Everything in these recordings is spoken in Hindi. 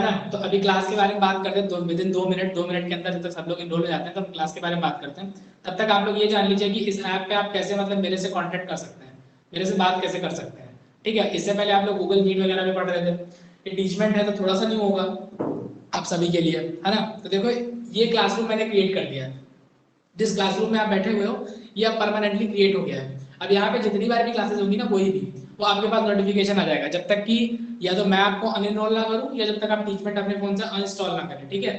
ना। तो अभी क्लास के बारे में बात करते हैं, तो विदिन 2 मिनट के अंदर जब तक सब लोग इनरोल हो जाते हैं तो हम क्लास के बारे में बात करते हैं। तब तक आप लोग ये जान लीजिए कि इस ऐप पे आप कैसे मतलब मेरे से कांटेक्ट कर सकते हैं, मेरे से बात कैसे कर सकते हैं। ठीक है, इससे पहले आप लोग गूगल मीट वगैरह में पढ़ रहे थे, ये टीचमेंट है तो थोड़ा सा न्यू होगा आप सभी के लिए, है ना। तो देखो ये क्लासरूम मैंने क्रिएट कर दिया है, जिस क्लासरूम में आप बैठे हुए हो ये अब परमानेंटली क्रिएट हो गया है। अब यहाँ पे जितनी बार भी क्लासेस होंगी ना कोई भी, वो आपके पास नोटिफिकेशन आ जाएगा, जब तक कि या तो मैं आपको अनइनरोल ना करूँ या जब तक आप टीचमेंट अपने फोन से अनइंस्टॉल ना करें। ठीक है,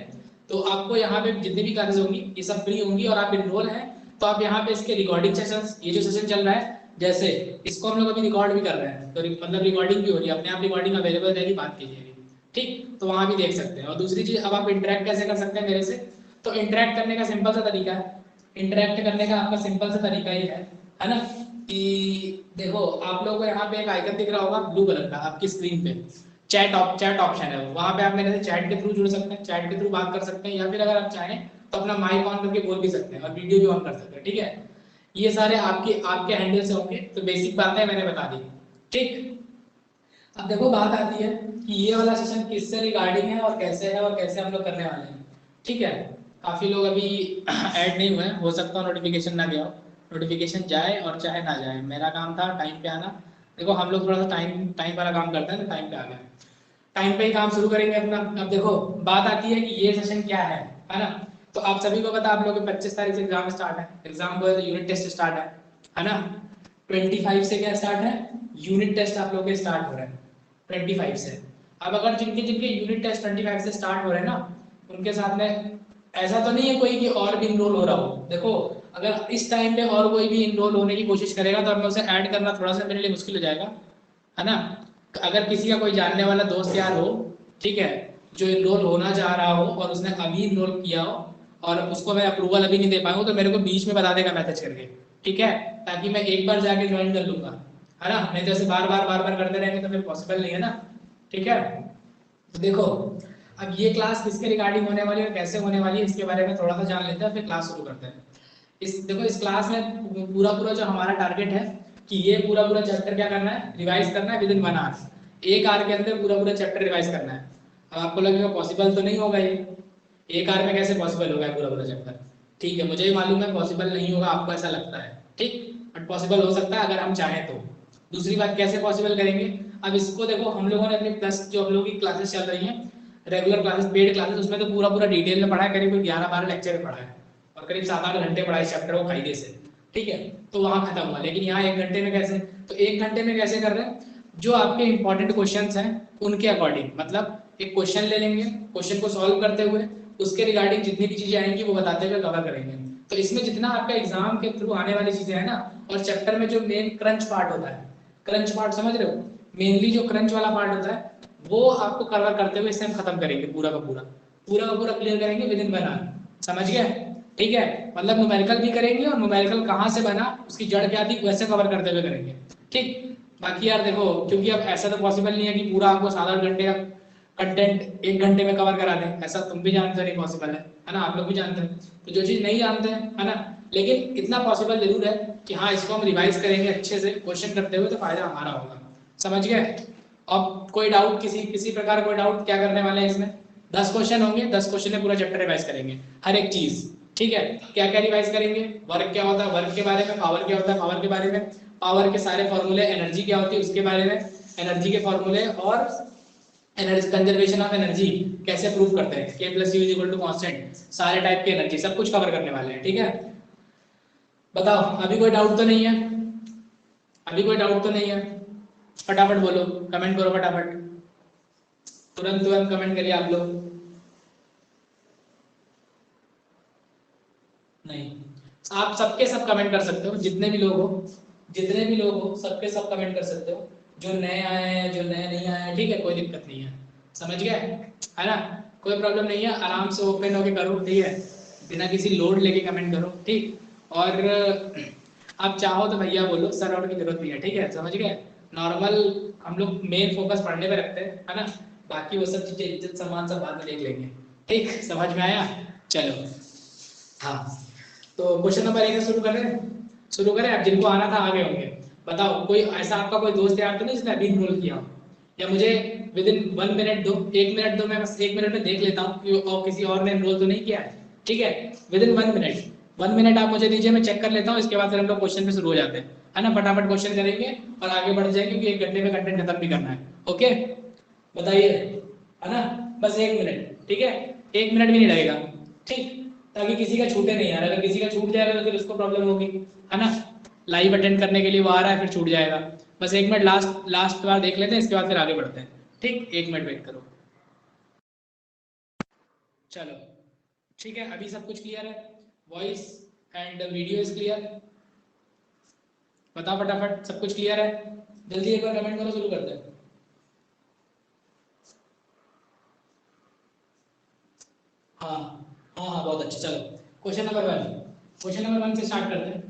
तो आपको यहाँ पे जितनी भी क्लासेस होंगी ये सब फ्री होंगी और आप इनरोल हैं तो आप यहाँ पे इसके रिकॉर्डिंग सेशंस, ये जो सेशन चल रहा है जैसे इसको हम लोग अभी रिकॉर्ड भी कर रहे हैं, तो मतलब रिकॉर्डिंग भी हो रही है, अपने आप रिकॉर्डिंग अवेलेबल रहेगी, बात कीजिएगी। ठीक, तो वहां भी देख सकते हैं। और दूसरी चीज, अब आप इंटरेक्ट कैसे कर सकते हैं मेरे से, तो इंटरेक्ट करने का सिंपल सा तरीका है, इंटरेक्ट करने का आपका सिंपल सा तरीका ही है ना, कि देखो आप लोगों को यहाँ पे एक आइकन दिख रहा होगा ब्लू कलर का आपकी स्क्रीन पे, चैट ऑप्शन है, वहां पे आप मेरे से चैट के थ्रू जुड़ सकते हैं, चैट के थ्रू बात कर सकते हैं, या फिर अगर आप चाहें तो अपना माइक ऑन करके बोल भी सकते हैं और वीडियो भी ऑन कर सकते हैं। ठीक है, ये सारे आपके आपके हैंडल से होंगे, तो बेसिक बातें मैंने बता दी। ठीक, अब देखो बात आती है कि ये वाला सेशन किससे रिगार्डिंग है और कैसे है और कैसे हम लोग करने वाले हैं। ठीक है, काफी लोग अभी ऐड नहीं हुए हैं, हो सकता है नोटिफिकेशन ना गया हो, नोटिफिकेशन जाए और चाहे ना जाए, मेरा काम था टाइम पे आना। देखो हम लोग थोड़ा सा टाइम टाइम वाला काम करते हैं तो टाइम पे आ गए, टाइम पे ही काम शुरू करेंगे अपना। अब देखो बात आती है कि ये सेशन क्या है ना। तो आप सभी को पता, आप लोग के 25 तारीख से एग्जाम स्टार्ट है, एग्जाम को यूनिट टेस्ट स्टार्ट है ना। 25 से क्या स्टार्ट है, यूनिट टेस्ट आप लोग के स्टार्ट हो रहे हैं 25 से। अब अगर जिनके जिनके यूनिट टेस्ट 25 से स्टार्ट हो रहे हैं ना, उनके साथ में ऐसा तो नहीं है कोई कि और भी इनरोल हो रहा हो। देखो अगर इस टाइम पे और कोई भी इनरोल होने की कोशिश करेगा तो अब मैं उसे ऐड करना थोड़ा सा मेरे लिए मुश्किल हो जाएगा, है ना। अगर किसी का कोई जानने वाला दोस्त यार हो, ठीक है, जो इनरोल होना चाह रहा हो और उसने अभी इनरोल किया हो और उसको मैं अप्रूवल अभी नहीं दे पाऊँ, तो मेरे को बीच में बता देगा मैसेज करके, ठीक है, ताकि मैं एक बार जाके ज्वाइन कर लूंगा, है ना। नहीं तो ऐसे बार बार करते रहेंगे तो फिर पॉसिबल नहीं है ना। ठीक है, तो देखो अब ये क्लास किसके रिगार्डिंग होने वाली है और कैसे होने वाली है इसके बारे में थोड़ा सा जान लेते हैं, फिर क्लास शुरू करते हैं। इस देखो इस क्लास में पूरा पूरा जो हमारा टारगेट है कि ये पूरा पूरा चैप्टर क्या करना है, रिवाइज करना है विदिन 1 आवर, 1 आवर के अंदर पूरा पूरा चैप्टर रिवाइज करना है। अब आपको लगेगा पॉसिबल तो नहीं होगा ये, 1 आवर में कैसे पॉसिबल होगा पूरा पूरा चैप्टर। ठीक है, मुझे भी मालूम है पॉसिबल नहीं होगा, आपको ऐसा लगता है, ठीक, बट पॉसिबल हो सकता है अगर हम चाहें तो। दूसरी बात कैसे पॉसिबल करेंगे, अब इसको देखो हम लोगों ने अपनी प्लस जो हम लोगों की क्लासेस चल रही हैं, रेगुलर क्लासेस, पेड क्लासेस, उसमें तो पूरा पूरा डिटेल में पढ़ा है, करीब 11-12 लेक्चर पढ़ा है और करीब 7-8 घंटे पढ़ा है चैप्टर को कायदे से। ठीक है, तो वहां खत्म हुआ, लेकिन यहाँ 1 घंटे में कैसे, तो 1 घंटे में कैसे कर रहे हैं, जो आपके इंपॉर्टेंट क्वेश्चंस हैं उनके अकॉर्डिंग, मतलब एक क्वेश्चन ले लेंगे, क्वेश्चन को सॉल्व करते हुए उसके रिगार्डिंग जितनी भी चीजें आएंगी वो बताते हुए कवर करेंगे। तो इसमें जितना आपका एग्जाम के थ्रू आने वाली चीजें हैं ना, और चैप्टर में जो मेन क्रंच पार्ट होता है, क्रंच पार्ट समझ रहे हो, मेनली जो क्रंच वाला पार्ट होता है वो आपको कवर करते हुए इससे हम खत्म करेंगे, पूरा का पूरा क्लियर करेंगे विदिन 1 आवर। समझ गए, ठीक है, मतलब न्यूमेरिकल भी करेंगे और न्यूमेरिकल कहाँ से बना, उसकी जड़ क्या थी, वैसे कवर करते हुए करेंगे। ठीक, बाकी यार देखो क्योंकि अब ऐसा तो पॉसिबल नहीं है कि पूरा आपको 7-8 घंटे का कंटेंट 1 घंटे में कवर करा दें, ऐसा तुम भी जानते हो नहीं पॉसिबल है ना, आप लोग भी जानते हैं। तो जो चीज़ नहीं जानते हैं, है ना, लेकिन इतना पॉसिबल जरूर है कि हाँ इसको हम रिवाइज करेंगे अच्छे से क्वेश्चन करते हुए तो फायदा हमारा होगा। समझ गए। अब कोई डाउट, किसी किसी प्रकार कोई डाउट, क्या करने वाले हैं इसमें 10 क्वेश्चन होंगे, 10 क्वेश्चन में पूरा चैप्टर रिवाइज करेंगे, हर एक चीज। ठीक है, क्या क्या रिवाइज करेंगे, वर्क क्या होता है वर्क के बारे में, पावर क्या होता है पावर के बारे में, पावर के सारे फॉर्मूले, एनर्जी क्या होती है उसके बारे में, एनर्जी के फॉर्मूले, और एनर्जी कंजर्वेशन ऑफ एनर्जी कैसे प्रूव करते हैं, K + U = कांस्टेंट, सारे टाइप की एनर्जी सब कुछ कवर करने वाले हैं। ठीक है, बताओ अभी कोई डाउट तो नहीं है, अभी कोई डाउट तो नहीं है, फटाफट बोलो, कमेंट करो फटाफट, तुरंत तुरंत कमेंट करिए आप लोग। नहीं, आप सबके सब कमेंट कर सकते हो, जितने भी लोग हो, जितने भी लोग हो सबके सब कमेंट कर सकते हो, जो नए आए हैं जो नए नहीं आए हैं, ठीक है, कोई दिक्कत नहीं है। समझ गए, है ना, कोई प्रॉब्लम नहीं है, आराम से ओपन होके करो, ठीक है, बिना किसी लोड लेके कमेंट करो। ठीक, और आप चाहो तो भैया बोलो, सर आउट की जरूरत नहीं है, ठीक है, समझ गए। नॉर्मल हम लोग मेन फोकस पढ़ने पे रखते हैं, है ना, बाकी वो सब चीजें इज्जत सम्मान सब बाद में देख लेंगे। ठीक, समझ में आया, चलो हाँ, तो क्वेश्चन नंबर 1 से शुरू करें, शुरू करें। अब जिनको आना था आ गए होंगे, बताओ कोई ऐसा आपका कोई दोस्त यार तो नहीं जिसने अभी इनरोल किया हो, या मुझे विद इन 1 मिनट दो, 1 मिनट दो, मैं बस 1 मिनट में देख लेता हूँ कि और किसी और ने एनरोल तो नहीं किया है। ठीक है, विद इन 1 मिनट, 1 मिनट आप मुझे दीजिए, मैं चेक कर लेता हूँ, इसके बाद फिर हम लोग क्वेश्चन पे शुरू हो जाते हैं, है ना। फटाफट क्वेश्चन करेंगे और आगे बढ़ जाएंगे क्योंकि 1 घंटे में कंटेंट खत्म भी करना है। ओके, बताइए, है ना, बस 1 मिनट, ठीक है, 1 मिनट भी नहीं लगेगा, ठीक, ताकि किसी का छूटे नहीं यार, अगर किसी का छूट जाएगा तो फिर उसको प्रॉब्लम होगी, है ना। लाइव अटेंड करने के लिए वो आ रहा है, फिर छूट जाएगा। बस 1 मिनट लास्ट बार देख लेते हैं, इसके बाद फिर आगे बढ़ते हैं। ठीक, 1 मिनट वेट करो। चलो ठीक है, अभी सब कुछ क्लियर है, voice and video is clear. बताओ फटाफट, सब कुछ क्लियर है, जल्दी एक बार कमेंट करो, शुरू करते हैं। हाँ हाँ हाँ, बहुत अच्छा। चलो क्वेश्चन नंबर 1, क्वेश्चन नंबर 1 से स्टार्ट करते हैं।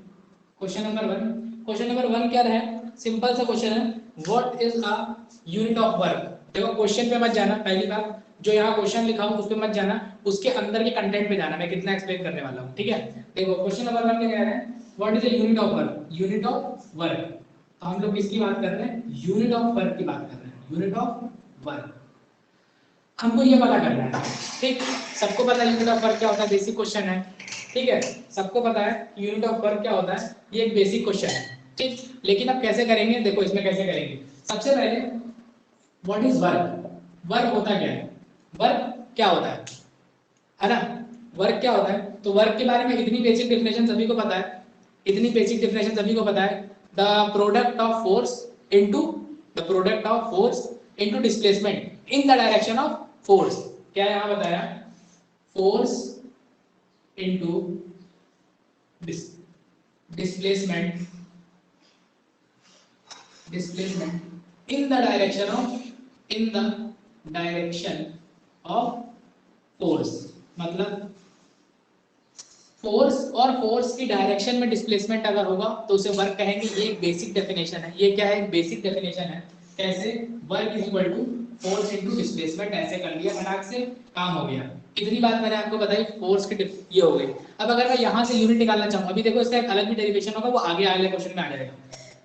क्वेश्चन नंबर 1 क्या है, सिंपल सा क्वेश्चन है, what is a unit of work. देखो क्वेश्चन पे मत जाना, पहली बात, जो यहाँ क्वेश्चन लिखा हूँ उस पे मत जाना, उसके अंदर के कंटेंट पे जाना, मैं कितना एक्सप्लेन करने वाला हूँ। ठीक है, देखो क्वेश्चन नंबर 1 क्या कह रहे हैं, what is the unit of work, unit of work. तो हम लोग किसकी बात कर रहे हैं, यूनिट ऑफ वर्क की बात कर रहे हैं, यूनिट ऑफ वर्क हमको ये पता करना है। ठीक, सबको पता है यूनिट ऑफ वर्क क्या होता है, बेसिक क्वेश्चन है। ठीक है, सबको पता है यूनिट ऑफ वर्क क्या होता है, ये एक बेसिक क्वेश्चन है। ठीक, लेकिन अब कैसे करेंगे, देखो इसमें कैसे करेंगे। सबसे पहले व्हाट इज वर्क, वर्क होता क्या है, वर्क क्या होता है ना, वर्क क्या होता है। तो वर्क के बारे में इतनी बेसिक डेफिनेशन सभी को पता है, इतनी बेसिक डेफिनेशन सभी को पता है, the product of force into, the product of force into displacement in the direction of force. क्या यहां बताया, force into displacement, displacement in the direction of, in the direction of force. मतलब फोर्स और फोर्स की डायरेक्शन में डिस्प्लेसमेंट अगर होगा तो उसे वर्क कहेंगे। ये एक बेसिक डेफिनेशन है, ये क्या है, एक बेसिक डेफिनेशन है। कैसे, work is equal to force into displacement, ऐसे कर लिया, फटाक से काम हो गया। इतनी बात मैंने आपको बताई, फोर्स की ये हो गई। अब अगर मैं यहाँ से यूनिट निकालना चाहूँ, अभी देखो इसका एक अलग भी डेरिवेशन होगा, वो आगे वाले क्वेश्चन में आ जाएगा।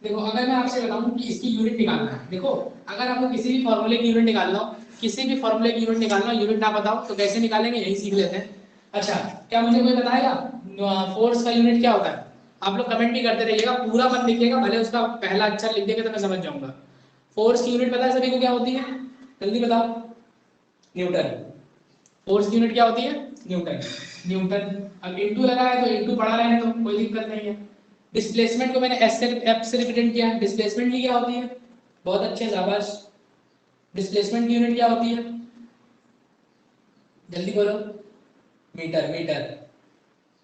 देखो अगर मैं आपसे बताऊं कि इसकी यूनिट निकालना है, देखो अगर आपको किसी भी फॉर्मूले की यूनिट निकालना हो, किसी भी फॉर्मूले की यूनिट निकालना हो, यूनिट ना बताओ तो कैसे निकालेंगे, यही सीख लेते हैं। अच्छा, क्या मुझे कोई बताएगा फोर्स का यूनिट क्या होता है। आप लोग कमेंट भी करते रहिएगा, पूरा मत लिखिएगा, भले उसका पहला अक्षर लिख देंगे तो मैं समझ जाऊंगा। फोर्स की यूनिट पता है सभी को क्या होती है, जल्दी बताओ। न्यूटन। फोर्स की यूनिट क्या होती है, न्यूटन, न्यूटन। अब इनटू लगा है तो इनटू पढ़ा रहे हैं तो कोई दिक्कत नहीं है। डिस्प्लेसमेंट को मैंने एस से एफ से रिप्रेजेंट किया, डिस्प्लेसमेंट की क्या होती है, बहुत अच्छे, शाबाश। डिस्प्लेसमेंट की यूनिट क्या होती है, जल्दी बोलो, मीटर, मीटर।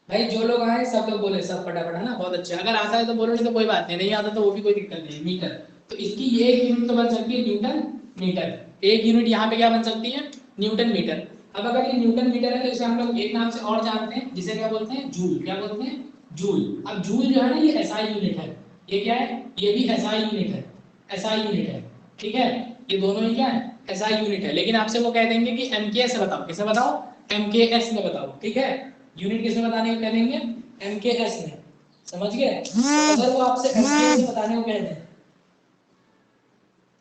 भाई जो लोग आए सब लोग बोले, सब फटाफट, है ना, बहुत अच्छा। अगर आता है तो बोलो, नहीं तो कोई बात नहीं, नहीं आता तो वो भी कोई दिक्कत नहीं, मीटर। तो इसकी एक यूनिट तो बन सकती है न्यूटन मीटर, एक यूनिट यहाँ पे क्या बन सकती है, न्यूटन मीटर। अब अगर ये न्यूटन मीटर है तो इसे हम लोग एक नाम से और जानते हैं, जिसे क्या बोलते हैं, जूल। क्या बोलते हैं, जूल। अब जूल जो है ना, ये एसआई यूनिट है, ये क्या है, ये भी एसआई यूनिट है, एसआई यूनिट है। ठीक है, ये दोनों ही क्या है, एसआई यूनिट है। लेकिन आपसे वो कह देंगे कि एमकेएस से बताओ, किसे बताओ, एमकेएस में बताओ। ठीक है, यूनिट किसमें बताने को कह देंगे, एमकेएस में, समझ गए। तो अगर वो आपसे एमकेएस में बताने को कह दें,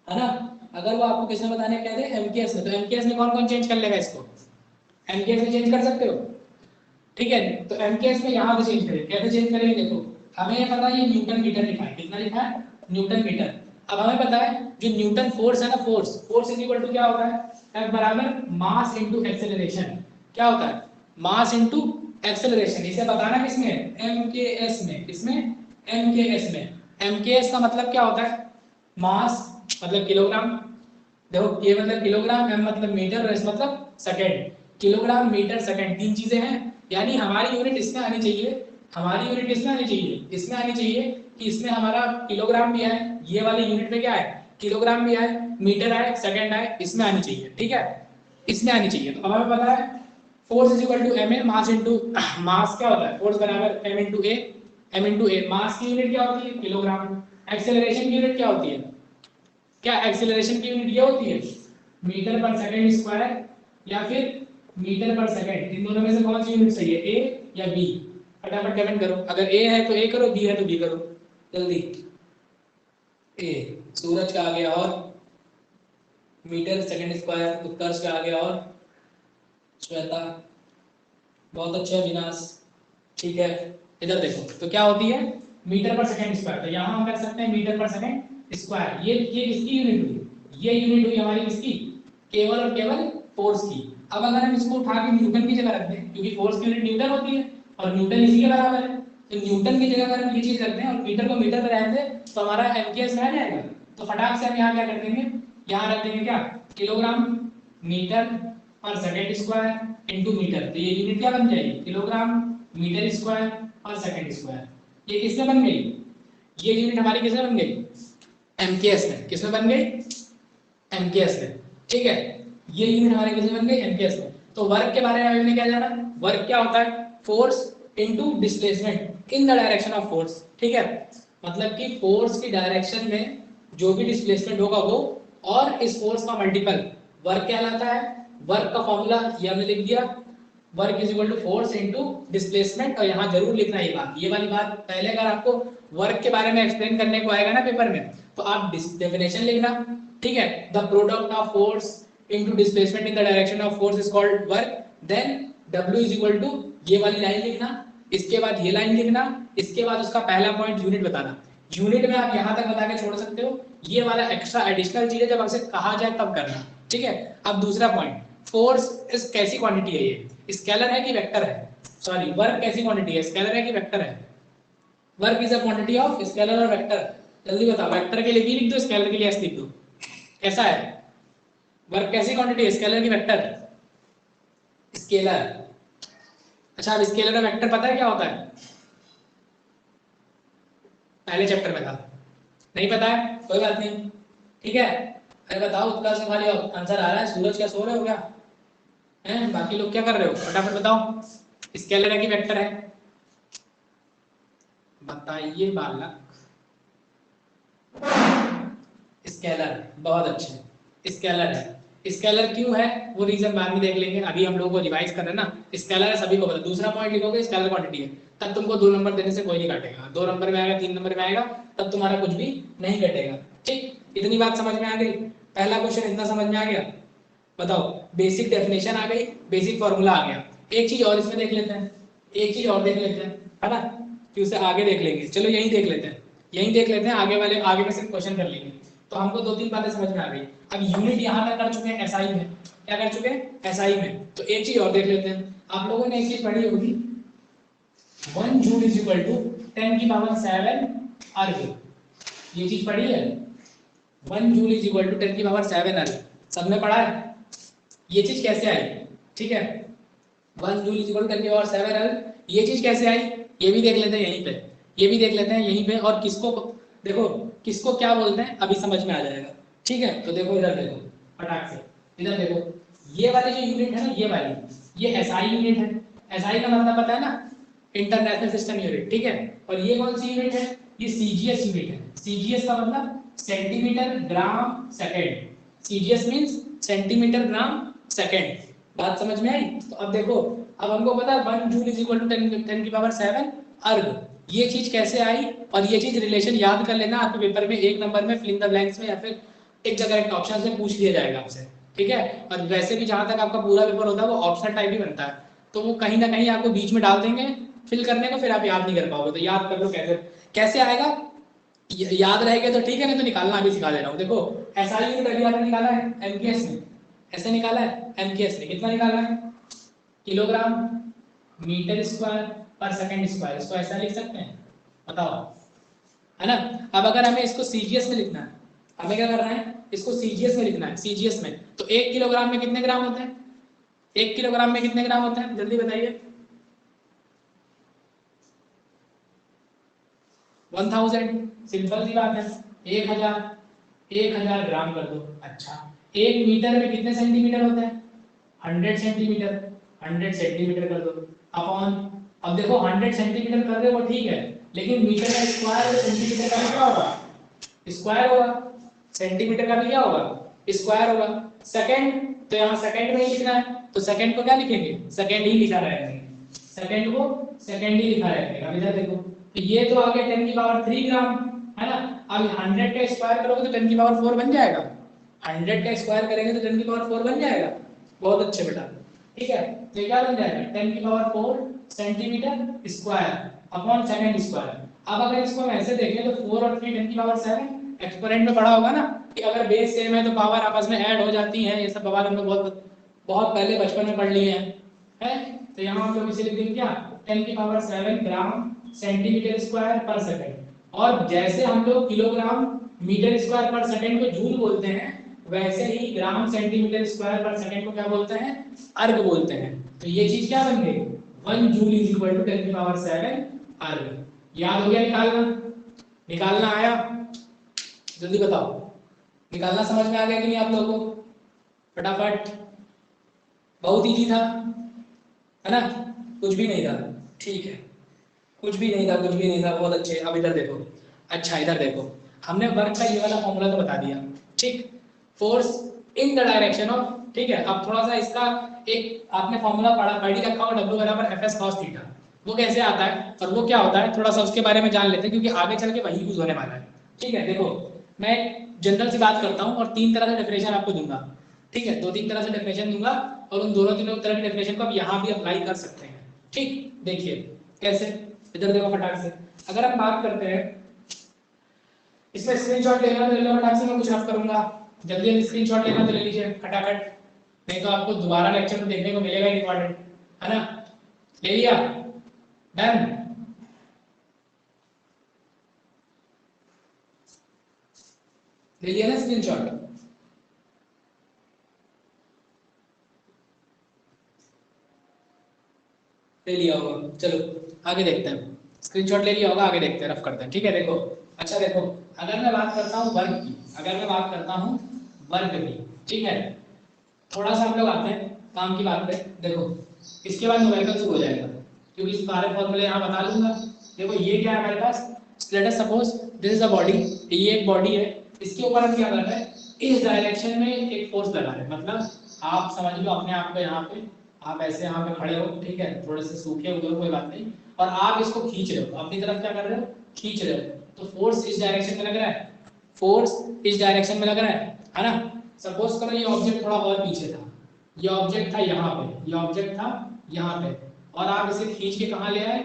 है ना, अगर वो आपको किसमें बताने को कह दे, एमकेएस में, तो एमकेएस में कौन कौन चेंज कर लेगा इसको, एमकेएस में चेंज कर सकते हो। ठीक है, तो एमकेएस में यहाँ पे चेंज करें, कैसे चेंज करेंगे, देखो हमें ये पता है ये न्यूटन मीटर लिखा है, कितना लिखा है, न्यूटन मीटर। अब हमें पता है जो न्यूटन फोर्स है ना, force, force is equal to क्या होता है, F बराबर मास इनटू एक्सेलरेशन। क्या होता है, मास इनटू एक्सेलरेशन। इसे बताना किसमें, एमकेएस में, किसमें, एमकेएस में। एमकेएस का मतलब क्या होता है, मास मतलब किलोग्राम, देखो के मतलब किलोग्राम, एम मतलब मीटर और एस मतलब सेकंड। किलोग्राम मीटर सेकंड, तीन चीजें हैं, यानी हमारी यूनिट इसमें आनी चाहिए, हमारी यूनिट इसमें आनी चाहिए, इसमें आनी चाहिए कि इसमें हमारा किलोग्राम भी आए, ये वाली यूनिट में क्या है, किलोग्राम भी आए, मीटर आए, सेकंड आए, इसमें आनी चाहिए। ठीक है, इसमें आनी चाहिए। तो अब हमें पता है force is equal to M A, mass into, mass क्या होता है, फोर्स बराबर M into A, M into A. Mass की यूनिट क्या होती है, किलोग्राम। एक्सेलरेशन की यूनिट क्या होती है, क्या एक्सीलरेशन की यूनिट ये होती है, मीटर पर सेकंड स्क्वायर या फिर मीटर पर सेकंड। इन दोनों में से कौन सी यूनिट सही है, ए या बी, फटाफट कमेंट करो। अगर ए है तो ए करो, बी है तो बी करो, जल्दी। ए, सूरज का आ गया, और मीटर सेकंड स्क्वायर। उत्कर्ष पे आ गया और श्वेता, बहुत अच्छा विनाश, ठीक है। इधर देखो तो क्या होती है, मीटर पर सेकंड स्क्वायर, तो यहाँ हम कर सकते हैं मीटर पर सेकंड स्क्वायर। ये किसकी यूनिट हुई, ये यूनिट हुई हमारी किसकी, केवल और केवल फोर्स की। अब अगर हम इसको उठा के न्यूटन की जगह रख दें, क्योंकि फोर्स की यूनिट न्यूटन होती है और न्यूटन इसी के बराबर है, तो न्यूटन की जगह अगर हम ये चीज करते हैं और मीटर को मीटर में रहने दें तो हमारा एमपीएस में आ जाएगा। तो फटाक से हम यहाँ क्या कर देंगे, यहाँ रख देंगे क्या, किलोग्राम मीटर पर सेकंड स्क्वायर इनटू मीटर, तो ये यूनिट क्या बन जाएगी, किलोग्राम मीटर स्क्वायर पर सेकंड स्क्वायर। ये किसमें बन गई, ये यूनिट हमारी किसमें बन गई, एमकेएस में। किसमें बन गई, एमकेएस में, ठीक है। ये यूनिट हमारे किसमें बन गई, एमकेएस में। तो वर्क के बारे में हमने क्या जाना, वर्क क्या होता है, force into displacement in the direction of force, ठीक है। मतलब कि फोर्स की डायरेक्शन में जो भी डिस्प्लेसमेंट होगा वो, और इस फोर्स का मल्टीपल वर्क कहलाता है। वर्क का फॉर्मूला ये हमने लिख दिया, work is equal to force into displacement. और यहाँ जरूर लिखना ये बात, ये वाली बात पहले अगर आपको वर्क के बारे में एक्सप्लेन करने को आएगा ना पेपर में, तो आप डेफिनेशन लिखना, ठीक है। The product of force into displacement in the direction of force is called work. Then W is equal to ये वाली लाइन लिखना, इसके बाद ये लाइन लिखना, इसके बाद उसका पहला पॉइंट यूनिट बताना। यूनिट में आप यहाँ तक बता के छोड़ सकते हो, ये वाला एक्स्ट्रा एडिशनल चीज है, जब आपसे कहा जाए तब करना, ठीक है। अब दूसरा पॉइंट, फोर्स इस कैसी क्वांटिटी है, ये स्केलर है कि वेक्टर है, सॉरी वर्क कैसी क्वांटिटी है, स्केलर है कि वेक्टर है। Work is a quantity of scalar और वेक्टर। जल्दी बताओ, वेक्टर के लिए भी लिख दो, स्केलर के लिए एस लिख दो। कैसा है वर्क, कैसी क्वांटिटी है, स्केलर की वेक्टर, स्केलर। अच्छा अब स्केलर और वेक्टर पता है क्या होता है, पहले चैप्टर में था, नहीं पता है कोई बात नहीं, ठीक है। अरे बताओ उत्तर से खाली आंसर आ रहा है, सूरज क्या सो रहे हो क्या, हैं बाकी लोग क्या कर रहे हो, फटाफट बताओ, स्केलर है कि वेक्टर है, बताइए बालक। स्केलर, बहुत अच्छे, स्केलर है। स्केलर क्यों है वो रीजन बाद में देख लेंगे, अभी हम लोग को रिवाइज कर रहे हैं ना। स्केलर है सभी को पता, दूसरा पॉइंट लिखोगे स्केलर क्वांटिटी है, तब तुमको 2 नंबर देने से कोई नहीं काटेगा, 2 नंबर में आएगा 3 नंबर में आएगा, तब तुम्हारा कुछ भी नहीं कटेगा, ठीक। इतनी बात समझ में आ गई, पहला क्वेश्चन इतना समझ में आ गया। बताओ बेसिक डेफिनेशन आ गई, बेसिक फॉर्मूला आ गया। एक चीज और इसमें देख लेते हैं, एक चीज और देख लेते हैं, है ना, फिर उसे आगे देख लेंगे। चलो यही देख लेते हैं, यही देख लेते हैं, आगे वाले आगे में सिर्फ क्वेश्चन कर लेंगे। तो हमको 2-3 बातें समझ में आ गई। अब यूनिट यहाँ तक कर चुके हैं एसआई में, क्या कर चुके हैं एसआई में। तो एक चीज और देख लेते हैं, आप लोगों ने एक चीज पढ़ी होगी, 1 जूल इज इक्वल टू 10 की पावर 7 अर्ग, ये चीज पढ़ी है, 1 जूल इज इक्वल टू 10 की पावर 7 अर्ग, सबने पढ़ा है। ये चीज कैसे आई, ठीक है, 1 जूल इज इक्वल टू 10 की पावर 7 अर्ग, ये चीज कैसे आई, ये भी देख लेते हैं यहीं पे, ये भी देख लेते हैं यहीं पे। और किसको देखो, किसको क्या बोलते हैं अभी समझ में आ जाएगा, ठीक है। तो देखो इधर देखो फटाक से, इधर देखो, ये वाली जो यूनिट है ना, ये वाली, ये एसआई यूनिट है। एसआई का मतलब पता है ना, इंटरनेशनल सिस्टम यूनिट, ठीक है। और ये कौन सी यूनिट है, ये सीजीएस यूनिट है। सीजीएस का मतलब centimetre gram second, CGS means centimetre gram second. बात समझ में आई। तो अब देखो, अब हमको पता है 1 जूल इज इक्वल टू 10 की पावर 7 अर्ग, ये चीज कैसे आई, और ये चीज रिलेशन याद कर लेना, आपके पेपर में 1 नंबर में फिल इन द ब्लैंक्स में या फिर एक जगह एक ऑप्शन से पूछ लिया जाएगा आपसे, ठीक है। और वैसे भी जहां तक आपका पूरा पेपर होता है वो ऑप्शनल टाइप ही बनता है, तो वो कहीं ना कहीं आपको बीच में डाल देंगे फिल करने को, फिर आप याद नहीं कर पाओगे। तो याद कर लो कैसे कैसे आएगा, याद रहेगा तो ठीक है, नहीं तो निकालना अभी सिखा दे रहा हूँ। देखो एसआई यूनिट अभी आपने निकाला है एमकेएस में, ऐसे निकाला है एमकेएस ने, कितना निकाला है, किलोग्राम मीटर स्क्वायर पर सेकंड स्क्वायर, इसको ऐसा लिख सकते हैं, बताओ, है ना। अब अगर हमें इसको सीजीएस में लिखना है, हमें क्या करना है, इसको सीजीएस में लिखना है। सीजीएस में तो 1 किलोग्राम में कितने ग्राम होते हैं, 1 किलोग्राम में कितने ग्राम होते हैं, जल्दी बताइए। 1000, सिंपल सी बात है, 1000 ग्राम कर दो। अच्छा 1 मीटर में कितने सेंटीमीटर होते हैं, 100 सेंटीमीटर, 100 सेंटीमीटर कर दो अपॉन, अब देखो 100 सेंटीमीटर कर रहे हो वो ठीक है, लेकिन मीटर का स्क्वायर सेंटीमीटर का क्या होगा, स्क्वायर होगा, सेंटीमीटर का भी क्या होगा, स्क्वायर होगा। सेकंड, तो यहाँ सेकंड में ही लिखना है, तो सेकंड को क्या लिखेंगे, सेकंड ही लिखा रहेगा, सेकंड को सेकंड ही लिखा रहेगा। अब इधर देखो, तो ये तो आ गया 10 की पावर 3 ग्राम, है ना। अब 100 का स्क्वायर करोगे तो 10 की पावर 4 बन जाएगा, 100 का स्क्वायर करेंगे तो 10 की पावर 4 बन जाएगा। बहुत अच्छे बेटा, ठीक है। तो ये क्या बन जाएगा 10 की power 4 centimetre square upon second square. अब अगर इसको हम ऐसे देखें तो 4 और 3 10 की पावर 7 एक्सपोनेंट में पढ़ा होगा ना कि अगर बेस सेम है तो पावर आपस में ऐड हो जाती है। ये सब बवाल हम लोग बहुत बहुत पहले बचपन में पढ़ लिए हैं। तो यहाँ हम लोग इसे लिख देंगे क्या 10 की पावर 7 ग्राम सेंटीमीटर स्क्वायर पर सेकंड। और जैसे हम लोग किलोग्राम मीटर स्क्वायर पर सेकंड को जूल बोलते हैं, वैसे ही ग्राम सेंटीमीटर स्क्वायर पर सेकंड को क्या बोलते हैं, अर्ग बोलते हैं। तो ये चीज क्या बन गई 1 जूल इज इक्वल टू 10 की पावर 7 अर्ग। याद हो गया निकालना? निकालना आया? जल्दी बताओ, निकालना समझ में आ गया कि नहीं आप लोगों को? फटाफट, बहुत इजी था है ना? कुछ भी नहीं था, ठीक है, कुछ भी नहीं था, कुछ भी नहीं था, बहुत अच्छे। अब इधर देखो, अच्छा इधर देखो, हमने वर्क का ये वाला फॉर्मूला तो बता दिया, ठीक, force in the direction of, ठीक है। अब थोड़ा सा इसका एक आपने फॉर्मूला पढ़ ही रखा होगा, W बराबर FS cos थीटा, वो कैसे आता है और वो क्या होता है, थोड़ा सा उसके बारे में जान लेते हैं क्योंकि आगे चल के वही यूज होने वाला है, ठीक है। देखो मैं जनरल से बात करता हूँ और 3 तरह से डेफिनेशन आपको दूंगा, ठीक है, 2-3 तरह से डेफिनेशन दूंगा और उन दोनों तीनों तरह की डेफिनेशन को आप यहाँ भी अप्लाई कर सकते हैं, ठीक। देखिए कैसे, इधर देखो फटाक से, अगर हम बात करते हैं इसमें स्क्रीनशॉट लेना तो ले लो फटाक से, मैं कुछ रफ करूंगा, जल्दी जल्दी स्क्रीनशॉट लेना तो ले लीजिए फटाफट, नहीं तो आपको दोबारा लेक्चर में देखने को मिलेगा इंपॉर्टेंट, है ना? ले लिया? डन? ले लिया ना स्क्रीनशॉट? ले लिया होगा, चलो आगे देखते हैं। स्क्रीनशॉट ले लिया होगा, आगे देखते हैं, रफ करते हैं, ठीक है। देखो अच्छा देखो, अगर मैं बात करता हूँ वर्क की, अगर मैं बात करता हूँ वर्क की, ठीक है, थोड़ा सा हम लोग आते हैं काम की बात पे। देखो इसके बाद न्यूमेरिकल शुरू हो जाएगा क्योंकि इस सारे फॉर्मूले यहाँ बता दूंगा। देखो ये क्या है हमारे पास, let us suppose this is a body, ये एक बॉडी है, इसके ऊपर हम क्या कर रहे हैं, इस डायरेक्शन में एक फोर्स लगा रहे हैं, मतलब आप समझ लो अपने आप को, यहाँ पे आप ऐसे यहाँ पे खड़े हो, ठीक है, थोड़े से सूखे हुए हो कोई बात नहीं, और आप इसको खींच रहे हो अपनी तरफ, क्या कर रहे हो, खींच रहे हो, तो फोर्स इस डायरेक्शन में लग रहा है, फोर्स इस डायरेक्शन में लग रहा है ना? सपोज करो ये ऑब्जेक्ट थोड़ा और पीछे था, ये ऑब्जेक्ट था यहाँ पे, ये ऑब्जेक्ट था यहाँ पे, और आप इसे खींच के कहाँ ले आए,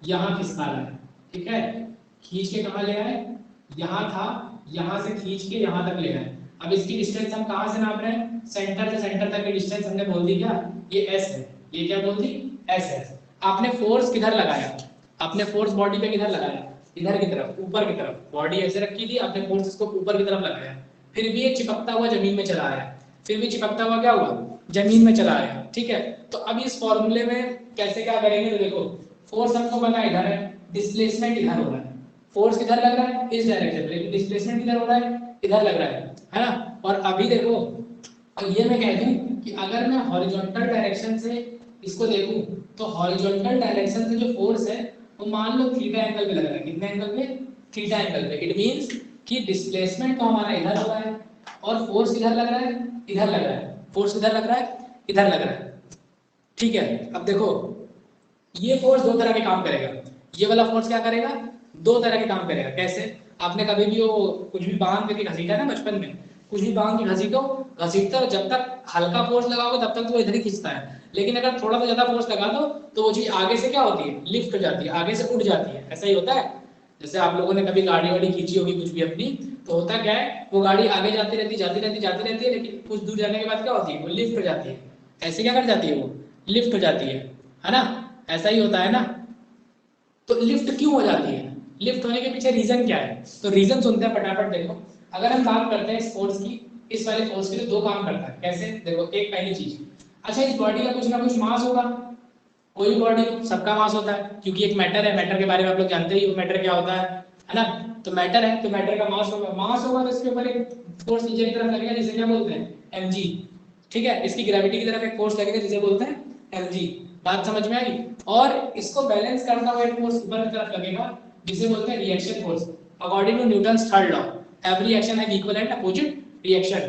यहाँ खिसका लाए, ठीक है, खींच के कहाँ ले आए, यहाँ था, यहाँ से खींच के यहाँ तक ले आए। अब इसकी डिस्टेंस हम कहाँ से नाप रहे हैं, सेंटर से सेंटर तक की डिस्टेंस हमने बोल दी क्या, ये S है, ये क्या बोल दी, S है। आपने फोर्स किधर लगाया, आपने फोर्स बॉडी पे किधर लगाया, इधर की तरफ, ऊपर की तरफ, बॉडी ऐसे रखी थी, आपने फोर्स इसको ऊपर की तरफ लगाया, फिर भी ये चिपकता हुआ जमीन में चला आया, फिर भी चिपकता हुआ क्या हुआ, जमीन में चला आया, ठीक है। तो अब इस फॉर्मूले में कैसे क्या करेंगे, तो देखो फोर्स हमको पता इधर है, डिस्प्लेसमेंट इधर हो रहा है, फोर्स किधर लग रहा है, इस डायरेक्शन में, लेकिन डिस्प्लेसमेंट किधर हो रहा है, इधर लग रहा है ना? और अभी देखो, और ये मैं कह दूं कि अगर मैं हॉरिजॉन्टल डायरेक्शन से इसको देखूं तो हॉरिजॉन्टल डायरेक्शन से जो फोर्स है वो मान लो थीटा एंगल पे लग रहा है, कितने एंगल पे, थीटा एंगल पे। इट मींस कि डिस्प्लेसमेंट तो हमारा इधर हो रहा है और फोर्स किधर लग रहा है, इधर लग रहा है, फोर्स किधर लग रहा है, इधर लग रहा है, ठीक है। अब देखो ये फोर्स दो तरह के काम करेगा, ये वाला फोर्स क्या करेगा, दो तरह के काम करेगा। कैसे, आपने कभी भी वो कुछ भी बांध करके घसीटा ना बचपन में, कुछ भी बांध के घसीटो, घसीटता जब तक हल्का फोर्स लगाओगे तब तक तो वो इधर ही खींचता है, लेकिन अगर थोड़ा सा ज्यादा फोर्स लगा दो तो वो चीज आगे से क्या होती है, लिफ्ट हो जाती है, आगे से उड़ जाती है। ऐसा ही होता है, जैसे आप लोगों ने कभी गाड़ी वाड़ी खींची होगी कुछ भी अपनी, तो होता क्या है, वो गाड़ी आगे जाती रहती जाती रहती जाती रहती है, लेकिन कुछ दूर जाने के बाद क्या होती है, वो लिफ्ट हो जाती है। ऐसे क्या कर जाती है, वो लिफ्ट हो जाती है ना? ऐसा ही होता है ना? तो लिफ्ट क्यों हो जाती है, लिफ्ट होने के पीछे रीजन क्या है, तो रीजन सुनते हैं फटाफट। देखो अगर हम बात करते हैं फोर्स की, इस वाले फोर्स के लिए दो काम करता है। कैसे, देखो एक पहली चीज, अच्छा इस बॉडी का कुछ ना कुछ मास होगा, कोई बॉडी सबका मास होता है क्योंकि एक मैटर है, मैटर के बारे में आप लोग जानते ही हो, मैटर क्या होता है ना? तो मैटर है तो मैटर का मास होगा, मास होगा तो इसके ऊपर एक फोर्स नीचे की तरफ लगेगा जिसे क्या बोलते हैं, mg, ठीक है। इसकी ग्रेविटी की तरफ एक फोर्स लगेगा जिसे बोलते हैं mg, बात समझ में आई? और इसको बैलेंस करता हुआ एक फोर्स ऊपर की तरफ लगेगा जिसे बोलते हैं reaction force. According to Newton's third law, every action have equal and opposite reaction,